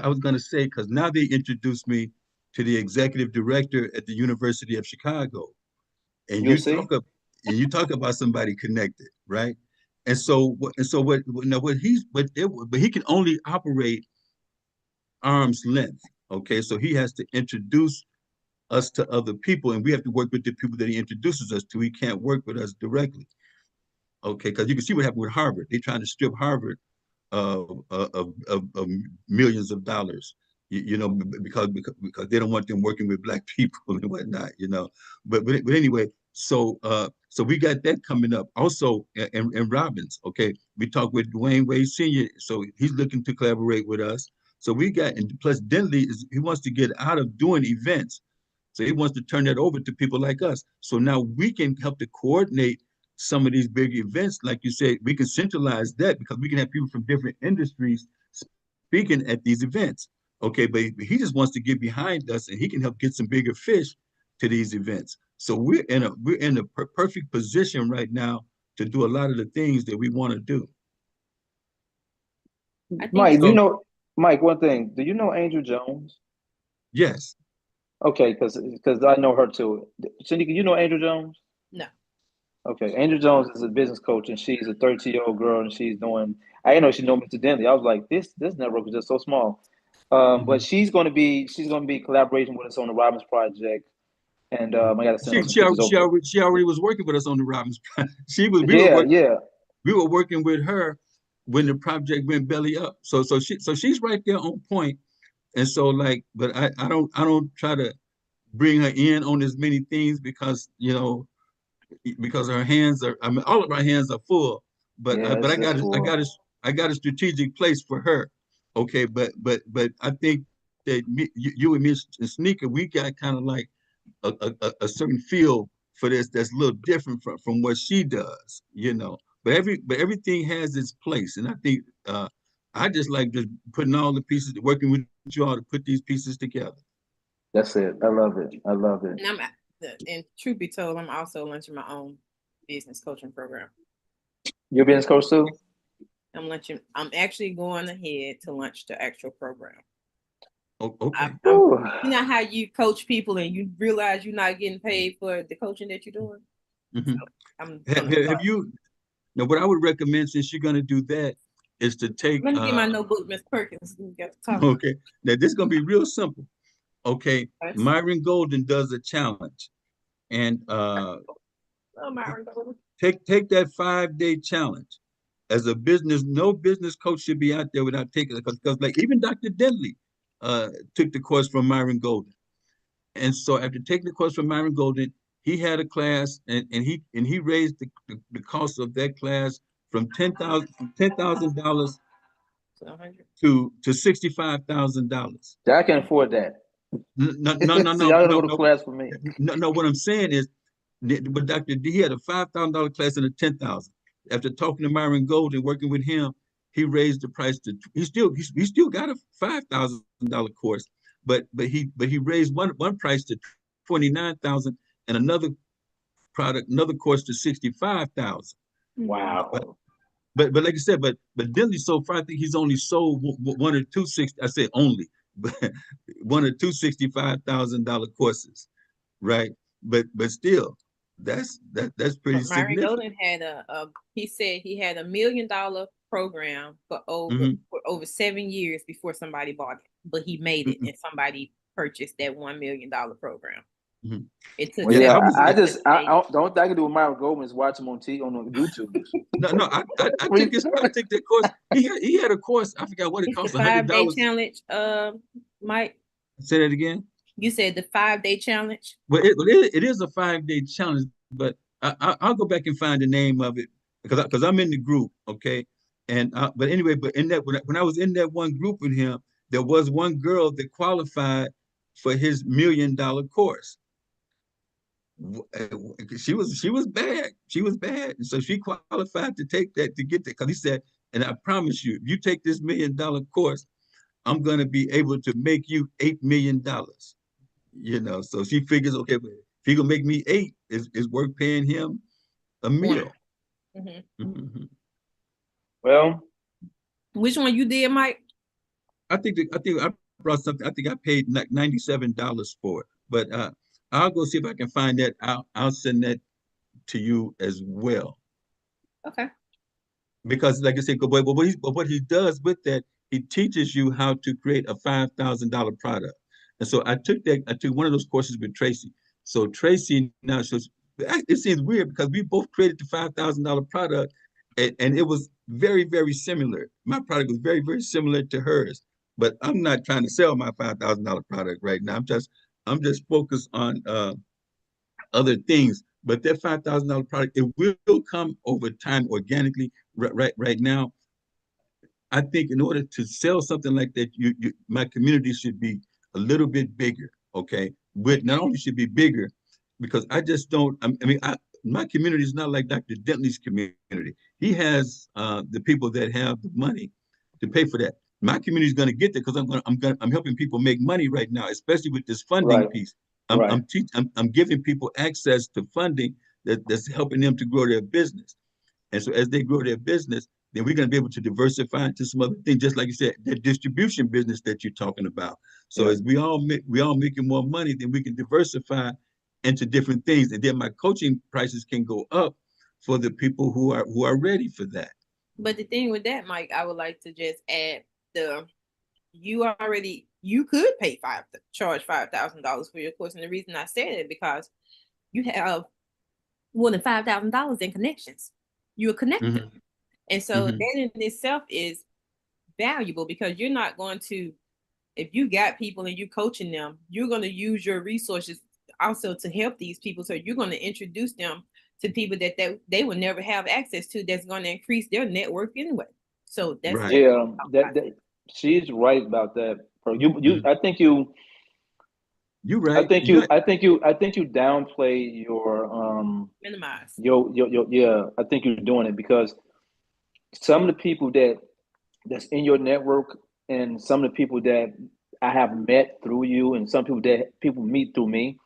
I was going to say because now they introduced me to the executive director at the University of Chicago, and you'll see. you talk about somebody connected, right? And so what now what he's but he can only operate arm's length. Okay, so he has to introduce us to other people, and we have to work with the people that he introduces us to. He can't work with us directly. Okay, because you can see what happened with Harvard. They're trying to strip Harvard of millions of dollars, you know, because they don't want them working with black people and whatnot, you know. But anyway, so we got that coming up also, and Robbins. Okay, we talked with Dwayne Wade Sr., so he's looking to collaborate with us. So we got, and plus Dentley he wants to get out of doing events. So he wants to turn that over to people like us. So now we can help to coordinate some of these big events. Like you said, we can centralize that because we can have people from different industries speaking at these events. Okay, but he just wants to get behind us and he can help get some bigger fish to these events. So we're in a perfect position right now to do a lot of the things that we want to do. I think Mike, it's- do you know, Mike, one thing, do you know Angel Jones? Yes. Okay, because I know her too. Shanika, you know Angel Jones? No. Okay, Angel Jones is a business coach, and she's a 13-year-old girl, and she's doing. I didn't know she know Mr. Dentley. I was like, this network is just so small. But she's going to be collaborating with us on the Robbins Project, and I got to send her some pictures over. She already was working with us on the Robbins Project. Yeah. We were working with her when the project went belly up. So she's right there on point. And so like, but I don't try to bring her in on as many things because because her hands are, I mean, all of our hands are full. But Yeah, but it's full. I got a strategic place for her. Okay, but I think that you and me and Sneaker, we got kind of like a certain feel for this that's a little different from what she does, But everything has its place, and I think I just like just putting all the pieces, working with you all to put these pieces together. That's it. I love it. I love it. And truth be told, I'm also launching my own business coaching program. You're a business coach too? I'm actually going ahead to launch the actual program. Oh, okay. You know how you coach people and you realize you're not getting paid for the coaching that you're doing? Mm-hmm. So have you, now what I would recommend, since you're going to do that, is to take. Let me get my notebook, Ms. Perkins. We got to talk. Okay. Now this is going to be real simple. Okay. Myron Golden does a challenge. And Myron Golden. Take that 5-day challenge. As a business, no business coach should be out there without taking it, because like even Dr. Dentley took the course from Myron Golden. And so after taking the course from Myron Golden, he had a class and he raised the cost of that class from $10,000 to $65,000. I can afford that. No. Y'all go to class for me. No, what I'm saying is, but Dr. D, he had a $5,000 class and a $10,000. After talking to Myron Golden, working with him, he raised the price to. He still got a $5,000 course, but he raised one price to $29,000 and another course to $65,000. Wow. But like I said, but Dentley so far, I think he's only sold one or two I say only, but one or two $65,000 courses, right? But still, that's pretty significant. Myron Golden had he said he had $1 million program for over 7 years before somebody bought it, but he made it and somebody purchased that $1 million program. Mm-hmm. It took. Well, yeah, the only thing I can do with Myron Goldman is watch him on YouTube. No, I took that course. He had a course. I forgot what it cost. The 5-day challenge, Mike. Say that again. You said the 5-day challenge. Well, it is a 5-day challenge, but I'll go back and find the name of it because I'm in the group, okay. And but anyway, but in that when I was in that one group with him, there was one girl that qualified for his $1 million course. She was bad. She was bad, and so she qualified to take that to get that. Because he said, and I promise you, if you take this $1 million course, I'm going to be able to make you $8 million. So she figures, okay, but if he gonna make me 8, it's worth paying him a meal. Mm-hmm. Mm-hmm. Well, which one you did, Mike? I think I brought something. I think I paid like $97 for it, but I'll go see if I can find that. I'll send that to you as well. Okay. Because like I said, but what he does with that, he teaches you how to create a $5,000 product. And so I took one of those courses with Tracy. So Tracy now, it seems weird because we both created the $5,000 product, and it was very, very similar. My product was very, very similar to hers. But I'm not trying to sell my $5,000 product right now. I'm just focused on other things. But that $5,000 product, it will come over time organically. Right now, I think in order to sell something like that, my community should be a little bit bigger, okay? But not only should be bigger, because I just don't, my community is not like Dr. Dentley's community. He has the people that have the money to pay for that. My community is going to get there because I'm helping people make money right now, especially with this funding Right. piece. Right. I'm giving people access to funding that's helping them to grow their business. And so as they grow their business, then we're going to be able to diversify into some other things, just like you said, the distribution business that you're talking about. So Yeah. as we all making more money, then we can diversify into different things, and then my coaching prices can go up for the people who are ready for that. But the thing with that, Mike, I would like to just add you could charge $5,000 for your course, and the reason I said it because you have more than $5,000 in connections. You're connected, Mm-hmm. and so Mhm. that in itself is valuable because you're not going to, if you got people and you're coaching them, you're going to use your resources also to help these people. So you're going to introduce them to people that they will never have access to. That's going to increase their network anyway. So that's Right. Yeah, she's right about that. Mhm. I think you You're right. I think you downplay minimize. yeah, I think you're doing it because some of the people that's in your network and some of the people that I have met through you and some people that people meet through me,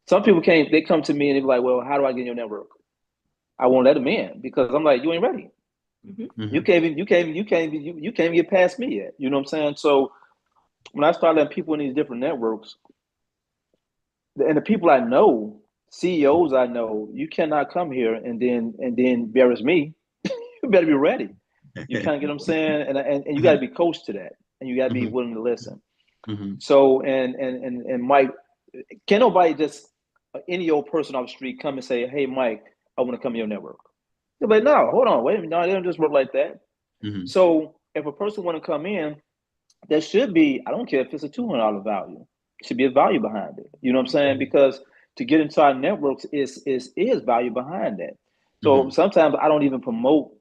some people they come to me and they're like, well, how do I get in your network? I won't let them in because I'm like, you ain't ready. Mm-hmm. You can't even get past me yet. You know what I'm saying? So when I start letting people in these different networks, and the people I know, CEOs I know, you cannot come here and then embarrass me. You better be ready. You kind of get what I'm saying, and you got to be coached to that, and you got to be Mhm. willing to listen. Mhm. So and Mike, can nobody just any old person off the street come and say, hey Mike, I want to come to your network? They're like, no, hold on, wait a minute, no, they don't just work like that. Mhm. So if a person want to come in, there should be, I don't care if it's a $200 value, there should be a value behind it. You know what I'm saying? Because to get into our networks is value behind that. So Mhm. sometimes I don't even promote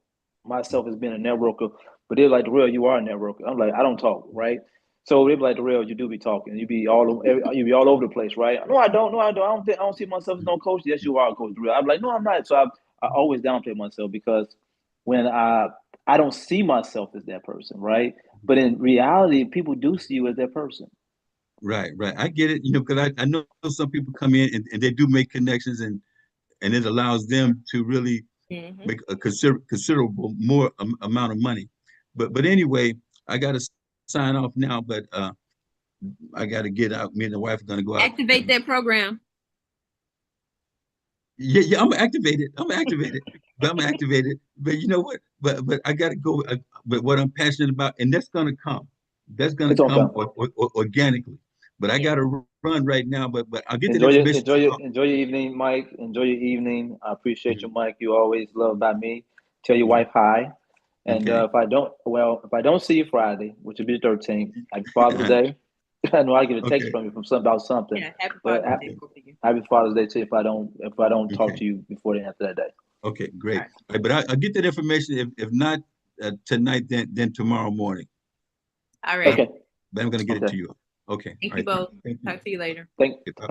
myself as being a networker, but they're like, Darrell, you are a networker. I'm like, I don't talk, right? So they're like, Darrell, you do be talking. You be all over the place, right? No, I don't. I don't see myself as no coach. Yes, you are a coach, Darrell. I'm like, no, I'm not. So I always downplay myself because when I don't see myself as that person, right? But in reality, people do see you as that person. Right, right. I get it, because I know some people come in and they do make connections and it allows them to really Mm-hmm. make a considerable more amount of money. But anyway, I got to sign off now, but I got to get out. Me and the wife are going to go out. Activate that program. Yeah, I'm activated. But I'm activated. But you know what? But I got to go. But what I'm passionate about, and that's going to come. That's going It's to come okay. organically. But I got to run right now. But I'll get that Enjoy your information to you. enjoy your evening, Mike. Enjoy your evening. I appreciate Mhm. you, Mike. You always loved by me. Tell your Mhm. wife hi. And Okay. if I don't see you Friday, which will be the 13th, happy Father's Day. I know I get a text Okay. from you from something about something. Yeah, happy But Father's Day for you. happy Father's Day too if I don't talk Okay. to you before the end of that day. Okay. All Great. right. All right, but I'll get that information. If not tonight, then tomorrow morning. All right. Okay. But I'm going to get it Okay. to you. Okay. Thank All you right. both. Thank you. Talk to you later. Thank Okay, bye.